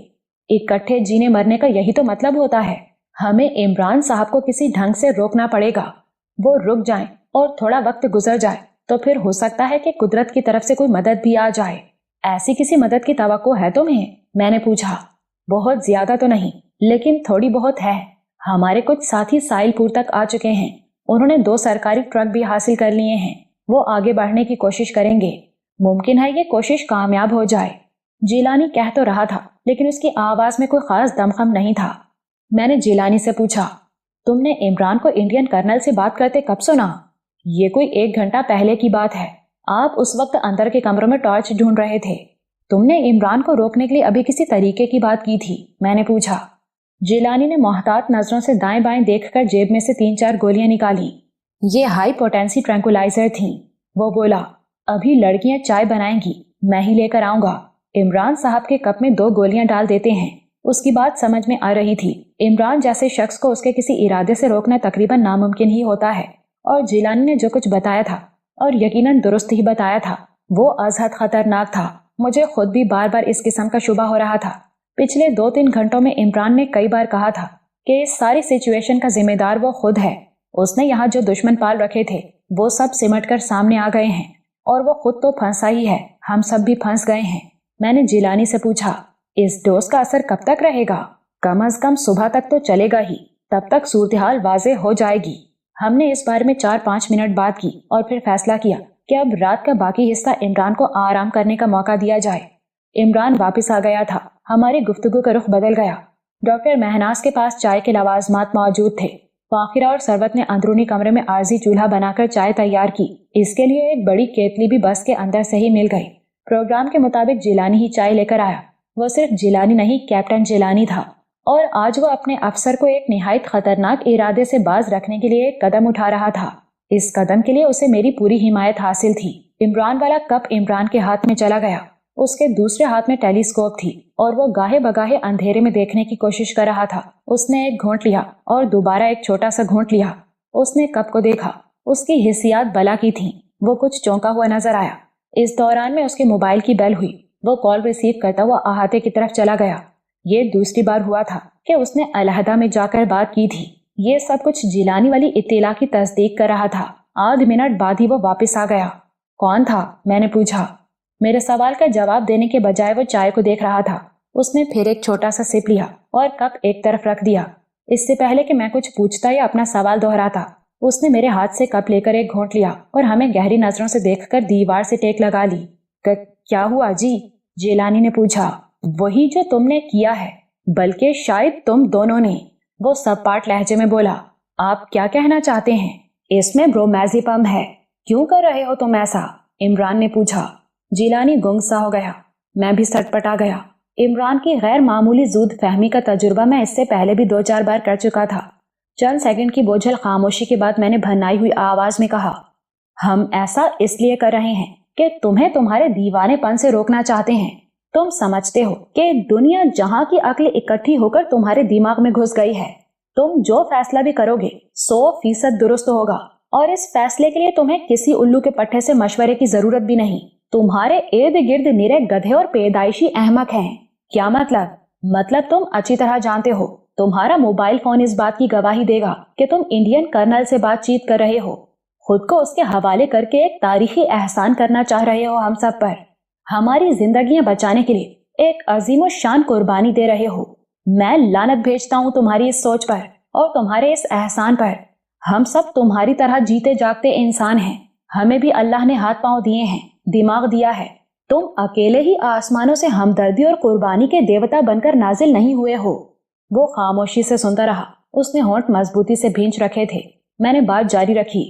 इकट्ठे जीने मरने का यही तो मतलब होता है। हमें इमरान साहब को किसी ढंग से रोकना पड़ेगा। वो रुक जाएं और थोड़ा वक्त गुजर जाए तो फिर हो सकता है कि कुदरत की तरफ से कोई मदद भी आ जाए। ऐसी किसी मदद की तवक्को है तुम्हें? मैंने पूछा। बहुत ज्यादा तो नहीं, लेकिन थोड़ी बहुत है। हमारे कुछ साथी साइलपुर तक आ चुके हैं। उन्होंने 2 सरकारी ट्रक भी हासिल कर लिए हैं। वो आगे बढ़ने की कोशिश करेंगे। मुमकिन है ये कोशिश कामयाब हो जाए। जिलानी कह तो रहा था, लेकिन उसकी आवाज में कोई खास दमखम नहीं था। मैंने जिलानी से पूछा, तुमने इमरान को इंडियन कर्नल से बात करते कब सुना? ये कोई 1 घंटा पहले की बात है। आप उस वक्त अंदर के कमरों में टॉर्च ढूंढ रहे थे। तुमने इमरान को रोकने के लिए अभी किसी तरीके की बात की थी? मैंने पूछा। जिलानी ने मोहतात नजरों से दाएं बाएं देखकर जेब में से 3-4 गोलियां निकाली। ये हाई पोटेंसी ट्रैंकुलाइजर थीं। वो बोला, अभी लड़कियां चाय बनाएंगी, मैं ही लेकर आऊंगा। इमरान साहब के कप में 2 गोलियां डाल देते हैं। उसकी बात समझ में आ रही थी। इमरान जैसे शख्स को उसके किसी इरादे से रोकना तकरीबन नामुमकिन ही होता है। और जिलानी ने जो कुछ बताया था, और यकीनन दुरुस्त ही बताया था, वो अजहद खतरनाक था। मुझे खुद भी बार बार इस किस्म का शुबा हो रहा था। पिछले 2-3 घंटों में इमरान ने कई बार कहा था कि इस सारी सिचुएशन का जिम्मेदार वो खुद है। उसने यहाँ जो दुश्मन पाल रखे थे वो सब सिमट कर सामने आ गए हैं और वो खुद तो फंसा ही है, हम सब भी फंस गए हैं। मैंने जिलानी से पूछा, इस डोज का असर कब तक रहेगा? कम अज कम सुबह तक तो चलेगा ही, तब तक सूरत-ए-हाल वाज़े हो जाएगी। हमने इस बारे में 4-5 मिनट बात की और फिर फैसला किया कि अब रात का बाकी हिस्सा इमरान को आराम करने का मौका दिया जाए। इमरान वापस आ गया था। हमारी गुफ्तगू का रुख बदल गया। डॉक्टर महनाज के पास चाय के लवाजमात मौजूद थे। फाखिरा और सरवत ने अंदरूनी कमरे में आरजी चूल्हा बनाकर चाय तैयार की। इसके लिए एक बड़ी केतली भी बस के अंदर से ही मिल गई। प्रोग्राम के मुताबिक जिलानी ही चाय लेकर आया। वो सिर्फ जिलानी नहीं, कैप्टन जिलानी था। और आज वो अपने अफसर को एक निहायत खतरनाक इरादे से बाज रखने के लिए एक कदम उठा रहा था। इस कदम के लिए उसे मेरी पूरी हिमायत हासिल थी। इमरान वाला कप इमरान के हाथ में चला गया। उसके दूसरे हाथ में टेलीस्कोप थी और वो गाहे बगाहे अंधेरे में देखने की कोशिश कर रहा था। उसने एक घूंट लिया और दोबारा एक छोटा सा घूंट लिया। उसने कप को देखा। उसकी हिस्सियात बला की थीं। वो कुछ चौंका हुआ नजर आया। इस दौरान में उसके मोबाइल की बेल हुई। वो कॉल रिसीव करता हुआ अहाते की तरफ चला गया। ये दूसरी बार हुआ था कि उसने अलहदा में जाकर बात की थी। ये सब कुछ जिलानी वाली इत्तिला की तस्दीक कर रहा था। आध मिनट बाद ही वो वापस आ गया। कौन था? मैंने पूछा। मेरे सवाल का जवाब देने के बजाय वो चाय को देख रहा था। उसने फिर एक छोटा सा सिप लिया और कप एक तरफ रख दिया। इससे पहले कि मैं कुछ पूछता या अपना सवाल दोहराता, उसने मेरे हाथ से कप लेकर एक घोंट लिया और हमें गहरी नजरों से देखकर दीवार से टेक लगा ली। क्या हुआ जी? जिलानी ने पूछा। वही जो तुमने किया है, बल्कि शायद तुम दोनों ने, वो सपाट लहजे में बोला। आप क्या कहना चाहते हैं? इसमें ब्रोमैज़िपम है। क्यों कर रहे हो तुम ऐसा? इमरान ने पूछा। जिलानी गुंग सा हो गया। मैं भी सटपटा गया। इमरान की गैर मामूली जूद फहमी का तजुर्बा मैं इससे पहले भी 2-4 बार कर चुका था। चंद सेकंड की बोझल खामोशी के बाद मैंने भरनाई हुई आवाज में कहा, हम ऐसा इसलिए कर रहे हैं कि तुम्हें तुम्हारे दीवानेपन से रोकना चाहते हैं। तुम समझते हो कि दुनिया जहां की अक्ल इकट्ठी होकर तुम्हारे दिमाग में घुस गई है। तुम जो फैसला भी करोगे 100% दुरुस्त होगा, और इस फैसले के लिए तुम्हें किसी उल्लू के पट्टे से मशवरे की जरूरत भी नहीं। तुम्हारे इर्द गिर्द निरे गधे और पैदाइशी अहमक हैं। क्या मतलब तुम अच्छी तरह जानते हो। तुम्हारा मोबाइल फोन इस बात की गवाही देगा कि तुम इंडियन कर्नल से बातचीत कर रहे हो। खुद को उसके हवाले करके एक तारीखी एहसान करना चाह रहे हो हम सब पर। हमारी जिंदगियां बचाने के लिए एक अजीम शान कुर्बानी दे रहे हो। मैं लानत भेजता हूँ तुम्हारी इस सोच पर और तुम्हारे इस एहसान पर। हम सब तुम्हारी तरह जीते जागते इंसान हैं। हमें भी अल्लाह ने हाथ पांव दिए हैं, दिमाग दिया है। तुम अकेले ही आसमानों से हमदर्दी और कुर्बानी के देवता बनकर नाजिल नहीं हुए हो। वो खामोशी से सुनता रहा। उसने होंठ मजबूती से भींच रखे थे। मैंने बात जारी रखी।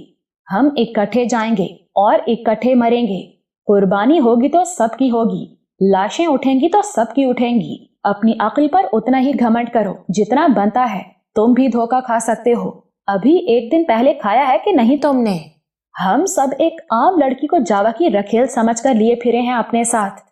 हम इकट्ठे जाएंगे और इकट्ठे मरेंगे। कुर्बानी होगी तो सबकी होगी, लाशें उठेंगी तो सबकी उठेंगी। अपनी अक्ल पर उतना ही घमंड करो जितना बनता है। तुम भी धोखा खा सकते हो। अभी एक दिन पहले खाया है कि नहीं तुमने? हम सब एक आम लड़की को जावा की रखेल समझकर लिए फिरे हैं अपने साथ।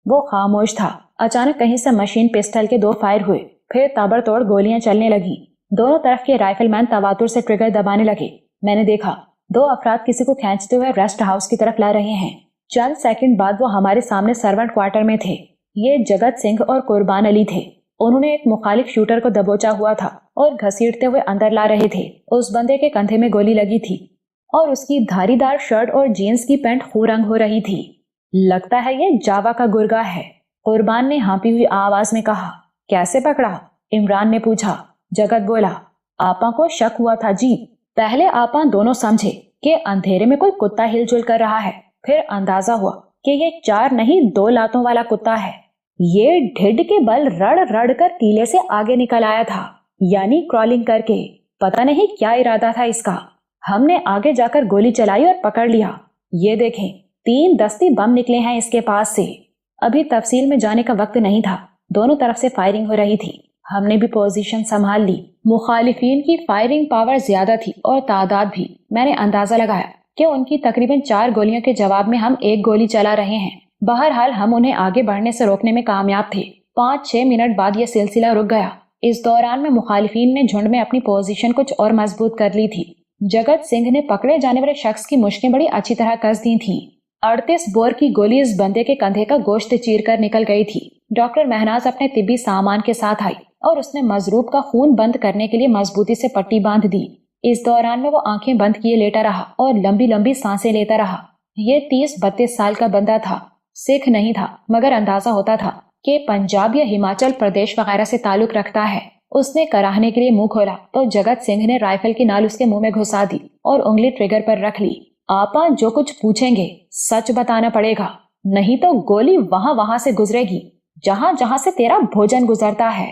वो खामोश था। अचानक कहीं से मशीन पिस्टल के 2 फायर हुए, फिर ताबड़तोड़ गोलियां चलने लगी। दोनों तरफ के राइफलमैन तवातुर से ट्रिगर दबाने लगे। मैंने देखा 2 अफराद किसी को खींचते हुए रेस्ट हाउस की तरफ ला रहे हैं। चंद सेकंड बाद वो हमारे सामने सर्वेंट क्वार्टर में थे। ये जगत सिंह और कुर्बान अली थे। उन्होंने एक मुखालिफ शूटर को दबोचा हुआ था और घसीटते हुए अंदर ला रहे थे। उस बंदे के कंधे में गोली लगी थी और उसकी धारीदार शर्ट और जीन्स की पैंट खूरंग हो रही थी। लगता है ये जावा का गुर्गा है, कुर्बान ने हाँपी हुई आवाज में कहा। कैसे पकड़ा? इमरान ने पूछा। जगत बोला, आपा को शक हुआ था जी। पहले आपा दोनों समझे कि अंधेरे में कोई कुत्ता हिलजुल कर रहा है, फिर अंदाजा हुआ कि ये 4 नहीं 2 लातों वाला कुत्ता है। ये ढिड के बल रड़ रड़ कर टीले से आगे निकल आया था, यानी क्रॉलिंग करके। पता नहीं क्या इरादा था इसका। हमने आगे जाकर गोली चलाई और पकड़ लिया। ये देखें, 3 दस्ती बम निकले हैं इसके पास से। अभी तफसील में जाने का वक्त नहीं था। दोनों तरफ से फायरिंग हो रही थी। हमने भी पोजीशन संभाल ली। मुखालिफिन की फायरिंग पावर ज्यादा थी और तादाद भी। मैंने अंदाजा लगाया कि उनकी तकरीबन 4 गोलियों के जवाब में हम 1 गोली चला रहे हैं। बहरहाल हम उन्हें आगे बढ़ने से रोकने में कामयाब थे। 5-6 मिनट बाद यह सिलसिला रुक गया। इस दौरान में मुखालिफिन ने झुंड में अपनी पोजीशन कुछ और मजबूत कर ली थी। जगत सिंह ने पकड़े जाने वाले शख्स की मुश्कें बड़ी अच्छी तरह कस दी थी। 38 बोर की गोली इस बंदे के कंधे का गोश्त चीर कर निकल गई थी। डॉक्टर महनाज अपने तिब्बी सामान के साथ आई और उसने मजरूब का खून बंद करने के लिए मजबूती से पट्टी बांध दी। इस दौरान में वो आंखें बंद किए लेटा रहा और लंबी लंबी सांसें लेता रहा। ये 30-32 साल का बंदा था। सिख नहीं था, मगर अंदाजा होता था कि पंजाब या हिमाचल प्रदेश वगैरह से ताल्लुक रखता है। उसने कराहने के लिए मुंह खोला तो जगत सिंह ने राइफल की नाल उसके मुंह में घुसा दी और उंगली ट्रिगर पर रख ली। आपा जो कुछ पूछेंगे सच बताना पड़ेगा, नहीं तो गोली वहां वहां से गुजरेगी जहां जहां से तेरा भोजन गुजरता है।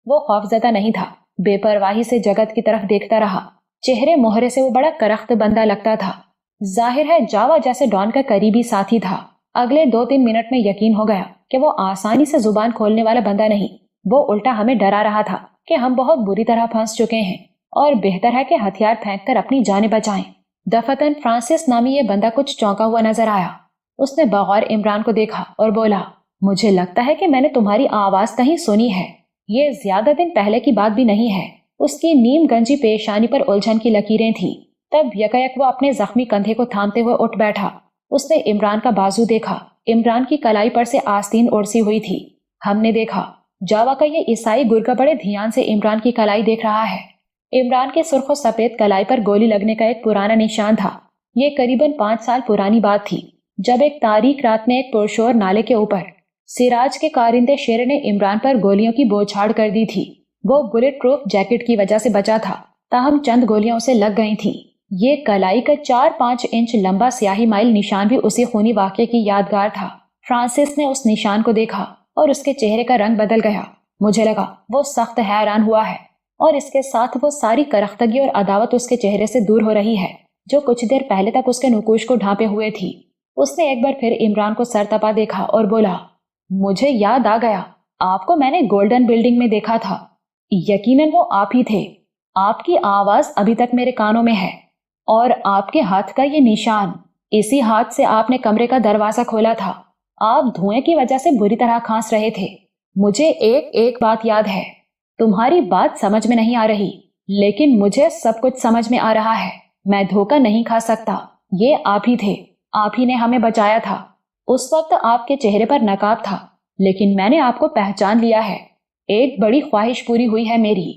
वो खौफजदा नहीं था। बेपरवाही से जगत की तरफ देखता रहा। चेहरे मोहरे से वो बड़ा करख्त बंदा लगता था। जाहिर है जावा जैसे डॉन का करीबी साथी था। अगले 2-3 मिनट में यकीन हो गया कि वो आसानी से जुबान खोलने वाला बंदा नहीं। वो उल्टा हमें डरा रहा था कि हम बहुत बुरी तरह फंस चुके हैं और बेहतर है कि हथियार फेंककर अपनी जानें बचाएं। दफतन फ्रांसिस नामी ये बंदा कुछ चौंका हुआ नजर आया। उसने बगौर इमरान को देखा और बोला, मुझे लगता है कि मैंने तुम्हारी आवाज कहीं सुनी है। ये ज्यादा दिन पहले की बात भी नहीं है। उसकी नीम गंजी पेशानी पर उलझन की लकीरें थी। तब यकायक वो अपने जख्मी कंधे को थामते हुए उठ बैठा। उसने इमरान का बाजू देखा। इमरान की कलाई पर से आस्तीन उड़सी हुई थी। हमने देखा जावा का ये ईसाई गुरगा बड़े ध्यान से इमरान की कलाई देख रहा है। इमरान के सुर्ख और सफेद कलाई पर गोली लगने का एक पुराना निशान था। ये करीबन 5 साल पुरानी बात थी, जब एक तारीख रात में एक पुरशोर नाले के ऊपर सिराज के कारिंदे शेर ने इमरान पर गोलियों की बौछार कर दी थी। वो बुलेट प्रूफ जैकेट की वजह से बचा था, ताहम चंद गोलियां उसे लग गई थी। ये कलाई का 4-5 इंच लंबा स्याही माइल निशान भी उसी खूनी वाक़ये की यादगार था। फ्रांसिस ने उस निशान को देखा और उसके चेहरे का रंग बदल गया। मुझे लगा वो सख्त हैरान हुआ है और इसके साथ वो सारी करख्तगी और अदावत उसके चेहरे से दूर हो रही है जो कुछ देर पहले तक उसके नुकूश को ढांपे हुए थी। उसने एक बार फिर इमरान को सर तपा देखा और बोला, मुझे याद आ गया, आपको मैंने गोल्डन बिल्डिंग में देखा था। यकीनन वो आप ही थे। आपकी आवाज अभी तक मेरे कानों में है और आपके हाथ का ये निशान, इसी हाथ से आपने कमरे का दरवाजा खोला था। आप धुएं की वजह से बुरी तरह खांस रहे थे। मुझे एक एक बात याद है। तुम्हारी बात समझ में नहीं आ रही, लेकिन मुझे सब कुछ समझ में आ रहा है। मैं धोखा नहीं खा सकता। ये आप ही थे। आप ही ने हमें बचाया था। उस वक्त आपके चेहरे पर नकाब था, लेकिन मैंने आपको पहचान लिया है। एक बड़ी ख्वाहिश पूरी हुई है मेरी।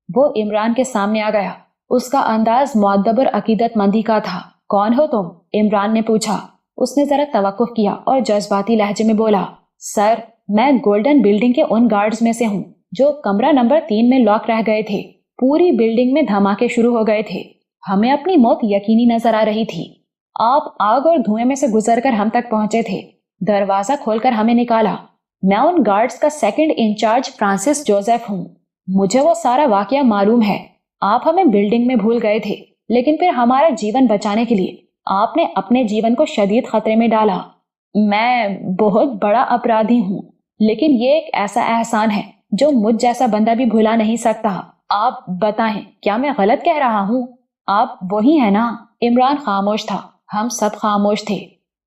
वो इमरान के सामने आ गया। उसका अंदाज मुअद्दब और अकीदतमंदी का था। कौन हो तुम? इमरान ने पूछा। उसने जरा तवक्कुफ किया और जज्बाती लहजे में बोला, सर, मैं गोल्डन बिल्डिंग के उन गार्ड्स में से हूँ जो कमरा नंबर 3 में लॉक रह गए थे। पूरी बिल्डिंग में धमाके शुरू हो गए थे। हमें अपनी मौत यकीनी नजर आ रही थी। आप आग और धुएं में से गुजरकर हम तक पहुंचे थे। दरवाजा खोलकर हमें निकाला। मैं उन गार्ड्स का सेकंड इंचार्ज फ्रांसिस जोसेफ हूँ। मुझे वो सारा वाकया मालूम है। आप हमें बिल्डिंग में भूल गए थे, लेकिन फिर हमारा जीवन बचाने के लिए आपने अपने जीवन को शदीद खतरे में डाला। मैं बहुत बड़ा अपराधी हूँ, लेकिन ये एक ऐसा एहसान है जो मुझ जैसा बंदा भी भुला नहीं सकता। आप बताएं, क्या मैं गलत कह रहा हूँ? आप वही है ना? इमरान खामोश था। हम सब खामोश थे।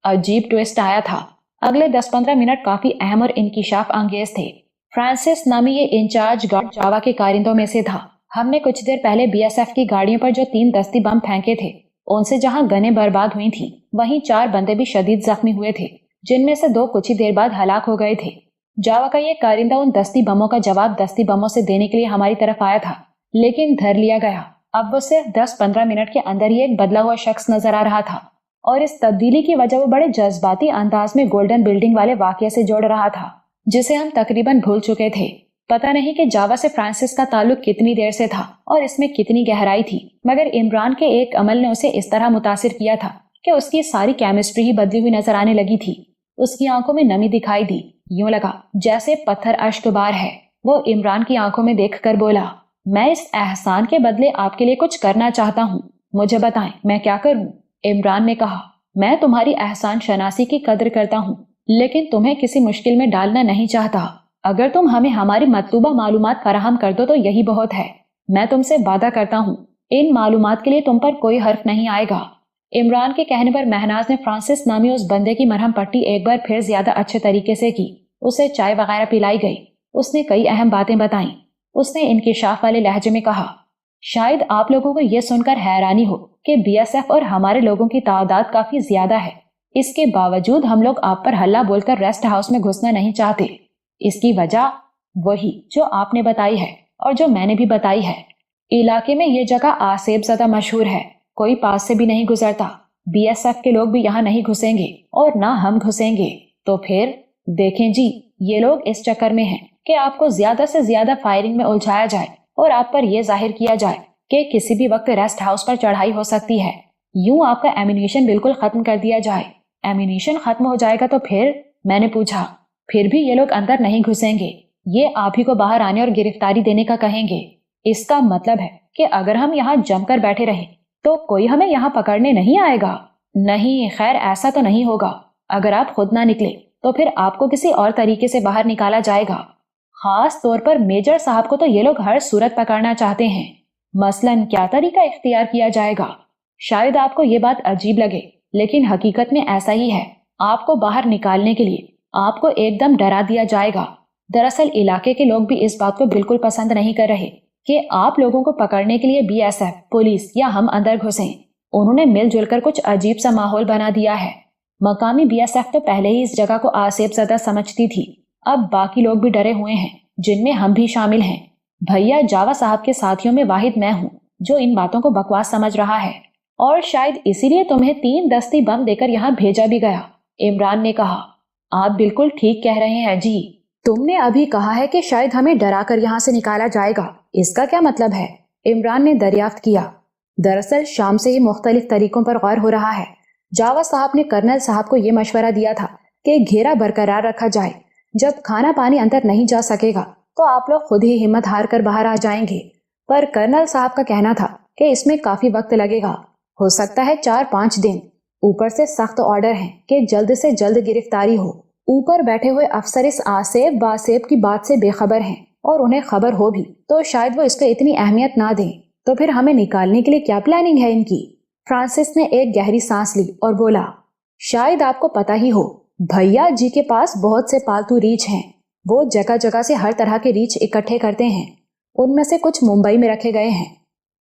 अजीब ट्विस्ट आया था। अगले 10-15 मिनट काफी अहम और इंकिशाफ अंगेज थे। फ्रांसिस नामी ये इंचार्ज गार्ड जावा के कारिंदों में से था। हमने कुछ देर पहले बीएसएफ की गाड़ियों पर जो 3 दस्ती बम फेंके थे, उनसे जहां गनें बर्बाद हुई थी, वहीं 4 बंदे भी शदीद जख्मी हुए थे, जिनमें से 2 कुछ ही देर बाद हलाक हो गए थे। जावा का ये कारिंदा उन दस्ती बमों का जवाब दस्ती बमों से देने के लिए हमारी तरफ आया था, लेकिन धर लिया गया। अब वो सिर्फ 10-15 मिनट के अंदर ही एक बदला हुआ शख्स नजर आ रहा था और इस तब्दीली की वजह वो बड़े जज्बाती अंदाज में गोल्डन बिल्डिंग वाले वाकये से जोड़ रहा था, जिसे हम तकरीबन भूल चुके थे। पता नहीं कि जावा से फ्रांसिस का ताल्लुक कितनी देर से था और इसमें कितनी गहराई थी, मगर इमरान के एक अमल ने उसे इस तरह मुतासिर किया था कि उसकी सारी केमिस्ट्री ही बदली हुई नजर आने लगी थी। उसकी आंखों में नमी दिखाई दी। यूं लगा जैसे पत्थर अश्कबार है। वो इमरान की आंखों में देखकर बोला, मैं इस एहसान के बदले आपके लिए कुछ करना चाहता हूँ। मुझे बताएं, मैं क्या करूँ? इमरान ने कहा, मैं तुम्हारी एहसान शनासी की कदर करता हूँ, लेकिन तुम्हें किसी मुश्किल में डालना नहीं चाहता। अगर तुम हमें हमारी मतलूबा मालूमात फराहम कर दो तो यही बहुत है। मैं तुमसे वादा करता हूँ, इन मालूमात के लिए तुम पर कोई हर्फ नहीं आएगा। इमरान के कहने पर महनाज ने फ्रांसिस नामी उस बंदे की मरहम पट्टी एक बार फिर ज्यादा अच्छे तरीके से की। उसे चाय वगैरह पिलाई गई। उसने कई अहम बातें बताई। उसने इंकिशाफ वाले लहजे में कहा, शायद आप लोगों को यह सुनकर हैरानी हो कि बीएसएफ और हमारे लोगों की तादाद काफी ज्यादा है। इसके बावजूद हम लोग आप पर हल्ला बोलकर रेस्ट हाउस में घुसना नहीं चाहते। इसकी वजह वही जो आपने बताई है और जो मैंने भी बताई है। इलाके में ये जगह आसेब ज़्यादा मशहूर है, कोई पास से भी नहीं गुजरता। बीएसएफ के लोग भी यहाँ नहीं घुसेंगे और ना हम घुसेंगे। तो फिर देखें जी, ये लोग इस चक्कर में हैं कि आपको ज्यादा से ज्यादा फायरिंग में उलझाया जाए और आप पर यह जाहिर किया जाए कि किसी भी वक्त रेस्ट हाउस पर चढ़ाई हो सकती है। यूं आपका एमिनेशन बिल्कुल खत्म कर दिया जाए। एमिनेशन खत्म हो जाएगा तो फिर? मैंने पूछा। फिर भी ये लोग अंदर नहीं घुसेंगे। ये आप ही को बाहर आने और गिरफ्तारी देने का कहेंगे। इसका मतलब है कि अगर हम यहाँ जमकर बैठे रहे तो कोई हमें यहाँ पकड़ने नहीं आएगा। नहीं, खैर ऐसा तो नहीं होगा। अगर आप खुद ना निकले तो फिर आपको किसी और तरीके से बाहर निकाला जाएगा। खास तौर पर मेजर साहब को तो ये लोग हर सूरत पकड़ना चाहते हैं। मसलन क्या तरीका इख्तियार किया जाएगा? शायद आपको ये बात अजीब लगे, लेकिन हकीकत में ऐसा ही है। आपको बाहर निकालने के लिए आपको एकदम डरा दिया जाएगा। दरअसल इलाके के लोग भी इस बात को बिल्कुल पसंद नहीं कर रहे कि आप लोगों को पकड़ने के लिए बीएसएफ, पुलिस या हम अंदर घुसें। उन्होंने मिलजुल कर कुछ अजीब सा माहौल बना दिया है। मकामी बीएसएफ तो पहले ही इस जगह को आसेब ज़दा समझती थी। अब बाकी लोग भी डरे हुए हैं जिनमें हम भी शामिल हैं। भैया जावा साहब के साथियों में वाहिद मैं हूँ जो इन बातों को बकवास समझ रहा है, और शायद इसीलिए तुम्हें 3 दस्ती बम देकर यहाँ भेजा भी गया। इमरान ने कहा। आप बिल्कुल ठीक कह रहे हैं जी। तुमने अभी कहा है कि शायद हमें डरा कर यहाँ से निकाला जाएगा, इसका क्या मतलब है? इमरान ने दरियाफ्त किया। दरअसल शाम से ही मुख्तलिफ तरीकों पर गौर हो रहा है। जावा साहब ने कर्नल साहब को ये मशवरा दिया था कि घेरा बरकरार रखा जाए। जब खाना पानी अंदर नहीं जा सकेगा तो आप लोग खुद ही हिम्मत हार कर बाहर आ जाएंगे। पर कर्नल साहब का कहना था कि इसमें काफी वक्त लगेगा, हो सकता है 4-5 दिन। ऊपर से सख्त ऑर्डर है कि जल्द से जल्द गिरफ्तारी हो। ऊपर बैठे हुए अफसर इस आसेब बासेब की बात से बेखबर हैं, और उन्हें खबर हो भी तो शायद वो इसको इतनी अहमियत ना दें। तो फिर हमें निकालने के लिए क्या प्लानिंग है इनकी? फ्रांसिस ने एक गहरी सांस ली और बोला, शायद आपको पता ही हो, भैया जी के पास बहुत से पालतू रीछ हैं। वो जगह जगह से हर तरह के रीछ इकट्ठे करते हैं। उनमें से कुछ मुंबई में रखे गए हैं,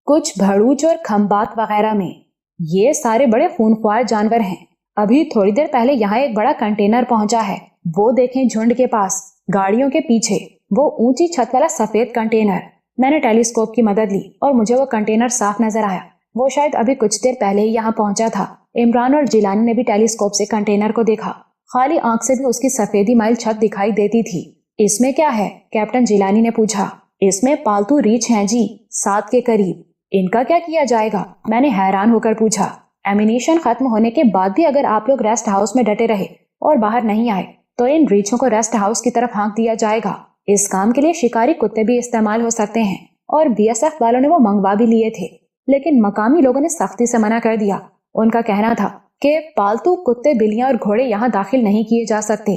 कुछ भड़ूच और खंबात वगैरह में। ये सारे बड़े खूनख्वार जानवर हैं। अभी थोड़ी देर पहले यहाँ एक बड़ा कंटेनर पहुंचा है, वो देखें झुंड के पास, गाड़ियों के पीछे, वो ऊंची छत वाला सफेद कंटेनर। मैंने टेलीस्कोप की मदद ली और मुझे वो कंटेनर साफ नजर आया। वो शायद अभी कुछ देर पहले ही यहाँ पहुंचा था। इमरान और जिलानी ने भी टेलीस्कोप से कंटेनर को देखा। खाली आंख से भी उसकी सफेदी माइल छत दिखाई देती थी। इसमें क्या है? कैप्टन जिलानी ने पूछा। इसमें पालतू रीछ हैं जी, 7 के करीब। इनका क्या किया जाएगा? मैंने हैरान होकर पूछा। एमिनेशन खत्म होने के बाद भी अगर आप लोग रेस्ट हाउस में डटे रहे और बाहर नहीं आए तो इन रीछों को रेस्ट हाउस की तरफ हाँक दिया जाएगा। इस काम के लिए शिकारी कुत्ते भी इस्तेमाल हो सकते हैं, और बीएसएफ वालों ने वो मंगवा भी लिए थे, लेकिन मकामी लोगों ने सख्ती से मना कर दिया। उनका कहना था कि पालतू कुत्ते, बिल्लियां और घोड़े यहाँ दाखिल नहीं किए जा सकते।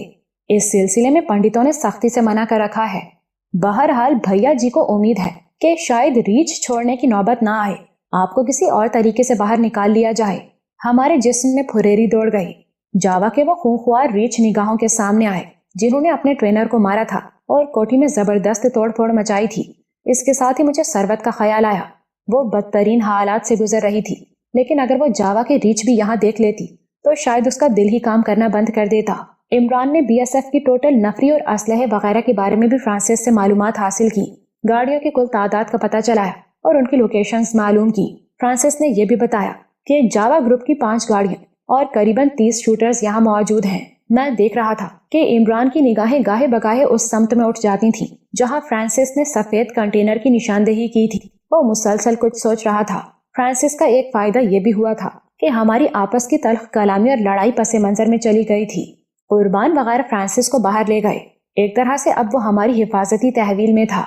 इस सिलसिले में पंडितों ने सख्ती से मना कर रखा है। बहरहाल भैया जी को उम्मीद है कि शायद रीछ छोड़ने की नौबत ना आए, आपको किसी और तरीके से बाहर निकाल लिया जाए। हमारे जिस्म में फुरेरी दौड़ गई। जावा के वो खूंखार रीछ निगाहों के सामने आए जिन्होंने अपने ट्रेनर को मारा था और कोठी में जबरदस्त तोड़फोड़ मचाई थी। इसके साथ ही मुझे सरवत का ख्याल आया। वो बदतरीन हालात से गुजर रही थी, लेकिन अगर वो जावा के रीछ भी यहाँ देख लेती तो शायद उसका दिल ही काम करना बंद कर देता। इमरान ने बीएसएफ की टोटल नफरी और असलहे वगैरह के बारे में भी फ्रांसिस से मालूमात हासिल की। गाड़ियों की कुल तादाद का पता चलाया और उनकी लोकेशंस मालूम की। फ्रांसिस ने यह भी बताया कि जावा ग्रुप की 5 गाड़ियां और करीबन 30 शूटर्स यहाँ मौजूद हैं। मैं देख रहा था कि इमरान की निगाहें गाहे बगाहे उस समत में उठ जाती थीं जहां फ्रांसिस ने सफेद कंटेनर की निशानदेही की थी। वो मुसलसल कुछ सोच रहा था। फ्रांसिस का एक फायदा ये भी हुआ था कि हमारी आपस की तल्ख कलामी और लड़ाई पसे मंजर में चली गई थी। कुर्बान वगैरह फ्रांसिस को बाहर ले गए। एक तरह से अब वो हमारी हिफाजती तहवील में था।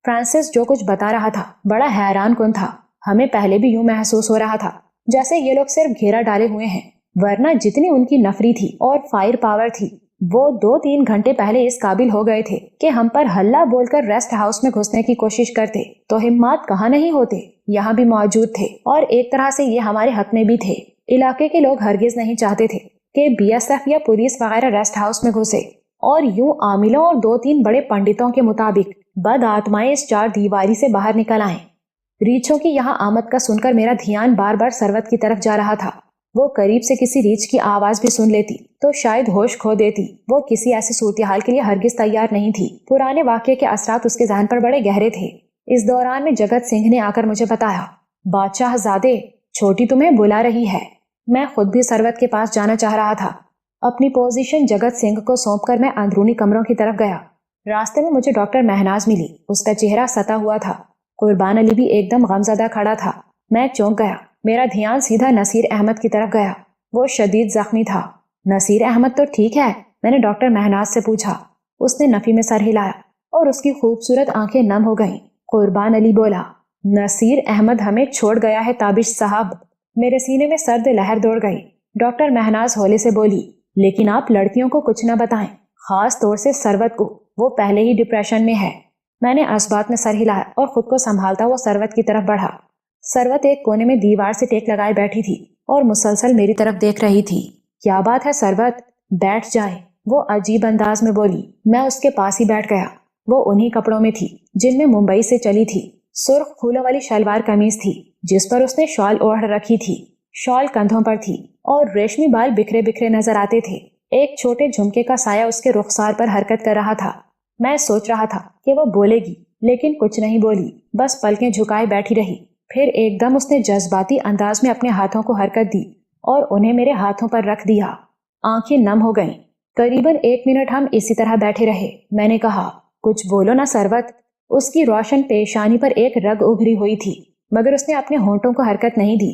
फ्रांसिस जो कुछ बता रहा था बड़ा हैरान कुन था। हमें पहले भी यूं महसूस हो रहा था जैसे ये लोग सिर्फ घेरा डाले हुए हैं, वरना जितनी उनकी नफरी थी और फायर पावर थी वो 2-3 घंटे पहले इस काबिल हो गए थे कि हम पर हल्ला बोलकर रेस्ट हाउस में घुसने की कोशिश करते। तो हिम्मत कहाँ नहीं होते, यहाँ भी मौजूद थे और एक तरह से ये हमारे हक में भी थे। इलाके के लोग हरगिज नहीं चाहते थे कि बीएसएफ या पुलिस वगैरह रेस्ट हाउस में घुसे, और यूं आमिलों और 2-3 बड़े पंडितों के मुताबिक बद आत्माएं इस 4 दीवारी से बाहर निकल आए। रीछों की यहाँ आमद का सुनकर मेरा ध्यान बार बार सरवत की तरफ जा रहा था। वो करीब से किसी रीछ की आवाज भी सुन लेती तो शायद होश खो देती। वो किसी ऐसी सूरत-ए-हाल के लिए हरगिज तैयार नहीं थी। पुराने वाक़ये के असरात उसके ज़हन पर बड़े गहरे थे। इस दौरान में जगत सिंह ने आकर मुझे बताया, बादशाहज़ादे, छोटी तुम्हें बुला रही है। मैं खुद भी सरवत के पास जाना चाह रहा था। अपनी पोजीशन जगत सिंह को सौंपकर मैं अंदरूनी कमरों की तरफ गया। रास्ते में मुझे डॉक्टर महनाज मिली। उसका चेहरा सता हुआ था। कुर्बान अली भी एकदम गमज़दा खड़ा था। मैं चौंक गया। मेरा ध्यान सीधा नसीर अहमद की तरफ गया। वो शदीद जख्मी था। नसीर अहमद तो ठीक है? मैंने डॉक्टर महनाज से पूछा। उसने नफी में सर हिलाया और उसकी खूबसूरत आंखें नम हो गईं। कुर्बान अली बोला, नसीर अहमद हमें छोड़ गया है ताबिश साहब। मेरे सीने में सर्द लहर दौड़ गई। डॉक्टर महनाज होले से बोली, लेकिन आप लड़कियों को कुछ न बताएं, खास तौर से सरवत को, वो पहले ही डिप्रेशन में है। मैंने असबात में सर हिलाया और खुद को संभालता हुआ सरवत की तरफ बढ़ा। सरवत एक कोने में दीवार से टेक लगाए बैठी थी और मुसलसल मेरी तरफ देख रही थी। क्या बात है सरवत, बैठ जाए, वो अजीब अंदाज में बोली। मैं उसके पास ही बैठ गया। वो उन्हीं कपड़ों में थी जिनमें मुंबई से चली थी। सुर्ख फूलों वाली शलवार कमीज थी जिस पर उसने शॉल ओढ़ रखी थी। शॉल कंधों पर थी और रेशमी बाल बिखरे बिखरे नजर आते थे। एक छोटे झुमके का साया उसके रुखसार पर हरकत कर रहा था। मैं सोच रहा था कि वो बोलेगी, लेकिन कुछ नहीं बोली, बस पलकें झुकाए बैठी रही। फिर एकदम उसने जज्बाती अंदाज में अपने हाथों को हरकत दी और उन्हें मेरे हाथों पर रख दिया। आंखें नम हो गईं। करीबन 1 मिनट हम इसी तरह बैठे रहे। मैंने कहा, कुछ बोलो ना सरवत। उसकी रोशन पेशानी पर एक रग उभरी हुई थी, मगर उसने अपने होंठों को हरकत नहीं दी।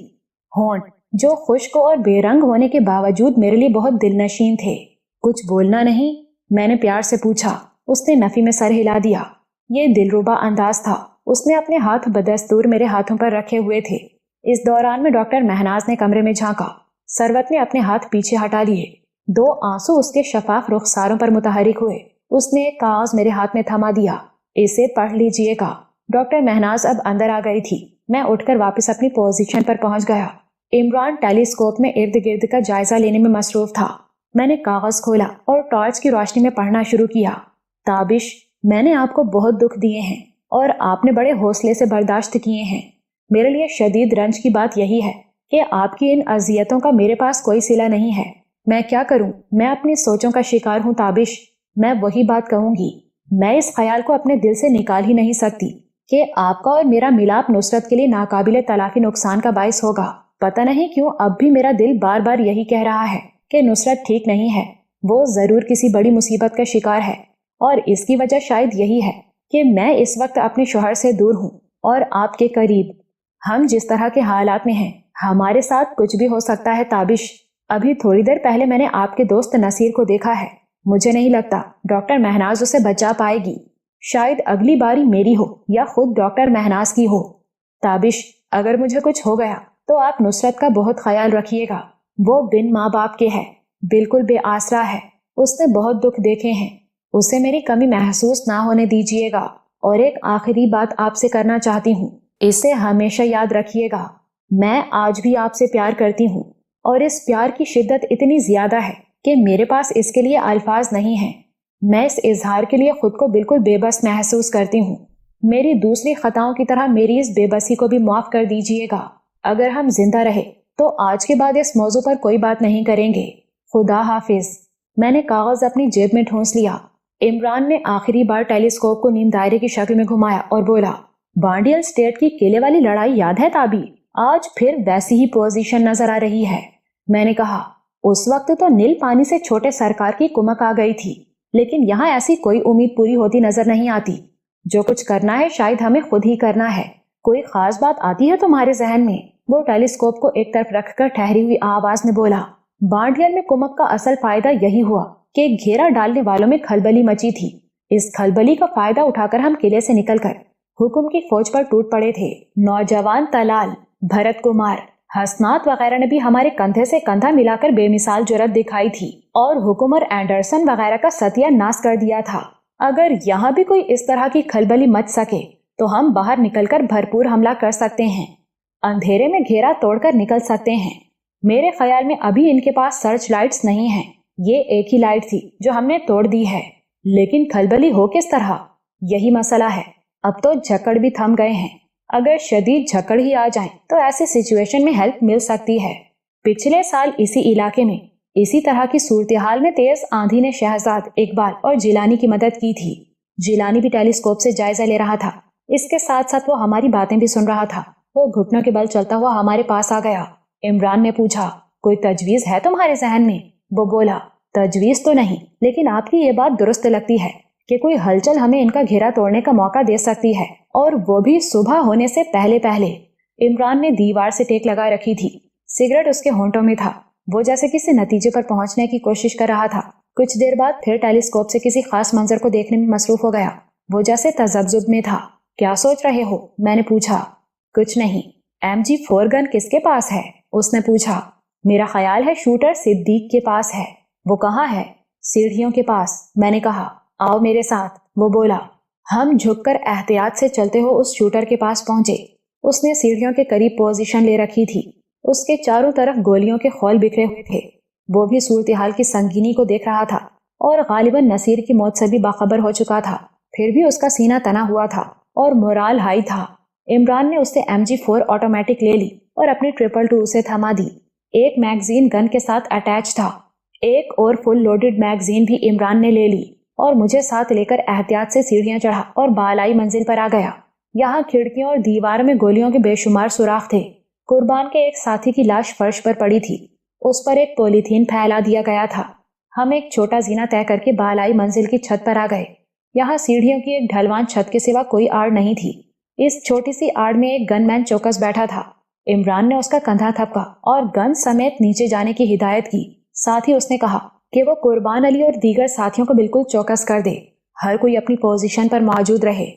होंठ जो खुश्क और बेरंग होने के बावजूद मेरे लिए बहुत दिलनशीन थे। कुछ बोलना नहीं? मैंने प्यार से पूछा। उसने नफी में सर हिला दिया। ये दिलरुबा अंदाज था। उसने अपने हाथ बदस्तूर मेरे हाथों पर रखे हुए थे। इस दौरान में डॉक्टर महनाज ने कमरे में झांका। सरवत ने अपने हाथ पीछे हटा लिए। 2 आंसू उसके शफाफ रुखसारों पर मुतहरिक हुए। उसने एक कागज मेरे हाथ में थमा दिया। इसे पढ़ लीजिएगा। डॉक्टर महनाज अब अंदर आ गई थी। मैं उठकर वापस अपनी पोजीशन पर पहुंच गया। इमरान टेलीस्कोप में इर्द गिर्द का जायजा लेने में मसरूफ था। मैंने कागज खोला और टॉर्च की रोशनी में पढ़ना शुरू किया। ताबिश, मैंने आपको बहुत दुख दिए हैं और आपने बड़े हौसले से बर्दाश्त किए हैं। मेरे लिए शदीद रंज की बात यही है कि आपकी इन अजियतों का मेरे पास कोई सिला नहीं है। मैं क्या करूं? मैं अपनी सोचों का शिकार हूं ताबिश। मैं वही बात कहूंगी। मैं इस ख्याल को अपने दिल से निकाल ही नहीं सकती कि आपका और मेरा मिलाप नुसरत के लिए नाकाबिले तलाफी नुकसान का बाइस होगा। पता नहीं क्यों अब भी मेरा दिल बार बार यही कह रहा है कि नुसरत ठीक नहीं है। वो जरूर किसी बड़ी मुसीबत का शिकार है और इसकी वजह शायद यही है कि मैं इस वक्त अपने शौहर से दूर हूँ और आपके करीब। हम जिस तरह के हालात में हैं, हमारे साथ कुछ भी हो सकता है ताबिश। अभी थोड़ी देर पहले मैंने आपके दोस्त नसीर को देखा है। मुझे नहीं लगता डॉक्टर महनाज उसे बचा पाएगी। शायद अगली बारी मेरी हो या खुद डॉक्टर महनाज की हो। ताबिश, अगर मुझे कुछ हो गया तो आप नुसरत का बहुत ख्याल रखिएगा। वो बिन माँ बाप के है, बिल्कुल बेआसरा है। उसने बहुत दुख देखे हैं। उसे मेरी कमी महसूस ना होने दीजिएगा। और एक आखिरी बात आपसे करना चाहती हूँ, इसे हमेशा याद रखिएगा। मैं आज भी आपसे प्यार करती हूँ और इस प्यार की शिद्दत इतनी ज्यादा है कि मेरे पास इसके लिए अल्फाज नहीं हैं। मैं इस इजहार के लिए खुद को बिल्कुल बेबस महसूस करती हूँ। मेरी दूसरी खताओं की तरह मेरी इस बेबसी को भी माफ कर दीजिएगा। अगर हम जिंदा रहे तो आज के बाद इस मौजू पर कोई बात नहीं करेंगे। खुदा हाफिज। मैंने कागज अपनी जेब में ठूंस लिया। इमरान ने आखिरी बार टेलीस्कोप को नीम दायरे की शक्ल में घुमाया और बोला, बांडियल स्टेट की किले वाली लड़ाई याद है ताबी? आज फिर वैसी ही पोजीशन नजर आ रही है। मैंने कहा, उस वक्त तो नील पानी से छोटे सरकार की कुमक आ गई थी, लेकिन यहाँ ऐसी कोई उम्मीद पूरी होती नजर नहीं आती। जो कुछ करना है शायद हमें खुद ही करना है। कोई खास बात आती है तुम्हारे जहन में? वो टेलीस्कोप को एक तरफ रखकर ठहरी हुई आवाज में बोला। बांडियल में कुमक का असल फायदा यही हुआ कि घेरा डालने वालों में खलबली मची थी। इस खलबली का फायदा उठाकर हम किले से निकलकर हुकुम की फौज पर टूट पड़े थे। नौजवान तलाल, भरत कुमार, हसनात वगैरह ने भी हमारे कंधे से कंधा मिलाकर बेमिसाल जुर्रत दिखाई थी और हुकुम और एंडरसन वगैरह का सत्यानाश कर दिया था। अगर यहाँ भी कोई इस तरह की खलबली मच सके तो हम बाहर निकलकर भरपूर हमला कर सकते हैं। अंधेरे में घेरा तोड़कर निकल सकते हैं। मेरे ख्याल में अभी इनके पास सर्च लाइट्स नहीं हैं। ये एक ही लाइट थी जो हमने तोड़ दी है, लेकिन खलबली हो किस तरह, यही मसला है। अब तो झक्कड़ भी थम गए हैं। अगर शदीद झक्कड़ ही आ जाए तो ऐसी सिचुएशन में हेल्प मिल सकती है। पिछले साल इसी इलाके में इसी तरह की सूरत-ए-हाल में तेज आंधी ने शहजाद, इकबाल और जिलानी की मदद की थी। जिलानी भी टेलीस्कोप से जायजा ले रहा था। इसके साथ साथ वो हमारी बातें भी सुन रहा था। वो घुटनों के बल चलता हुआ हमारे पास आ गया। इमरान ने पूछा, कोई तजवीज है तुम्हारे जहन में? वो बोला, तजवीज तो नहीं, लेकिन आपकी ये बात दुरुस्त लगती है कि कोई हलचल हमें इनका घेरा तोड़ने का मौका दे सकती है, और वो भी सुबह होने से पहले पहले। इमरान ने दीवार से टेक लगा रखी थी। सिगरेट उसके होंठों में था। वो जैसे किसी नतीजे पर पहुंचने की कोशिश कर रहा था। कुछ देर बाद फिर टेलीस्कोप से किसी खास मंजर को देखने में मसरूफ हो गया। वो जैसे तजब्जुब में था। क्या सोच रहे हो? मैंने पूछा। कुछ नहीं। MG4 गन किसके पास है? उसने पूछा। मेरा ख्याल है शूटर सिद्दीक के पास है। वो कहाँ है? सीढ़ियों के पास। मैंने कहा, आओ मेरे साथ। वो बोला। हम झुककर एहतियात से चलते हुए उस शूटर के पास पहुंचे। उसने सीढ़ियों के करीब पोजीशन ले रखी थी। उसके चारों तरफ गोलियों के खौल बिखरे हुए थे। वो भी सूरत-ए-हाल की संगीनी को देख रहा था और गालिबन नसीर की मौत से भी बाखबर हो चुका था। फिर भी उसका सीना तना हुआ था और मोराल हाई था। इमरान ने उससे MG4 ऑटोमेटिक ले ली और अपनी 222 उसे थमा दी। एक मैगजीन गन के साथ अटैच था। एक और फुल लोडेड मैगजीन भी इमरान ने ले ली اور مجھے ساتھ لے کر احتیاط سے سیڑھیاں چڑھا اور بالائی منزل پر آ گیا۔ یہاں کھڑکیوں اور دیوار میں گولیوں کے بے شمار سوراخ تھے۔ قربان کے ایک ساتھی کی لاش فرش پر پڑی تھی، اس پر ایک پولیتھین پھیلا دیا گیا تھا۔ ہم ایک چھوٹا زینہ طے کر کے بالائی منزل کی چھت پر آ گئے۔ یہاں سیڑھیوں کی ایک ڈھلوان چھت کے سوا کوئی آڑ نہیں تھی۔ اس چھوٹی سی آڑ میں ایک گن مین چوکس بیٹھا تھا۔ عمران نے اس کا کندھا تھپکا اور گن سمیت نیچے جانے کی ہدایت کی۔ ساتھ ہی اس نے کہا کہ وہ قربان علی اور دیگر ساتھیوں کو بالکل چوکس کر دے، ہر کوئی اپنی پوزیشن پر موجود رہے۔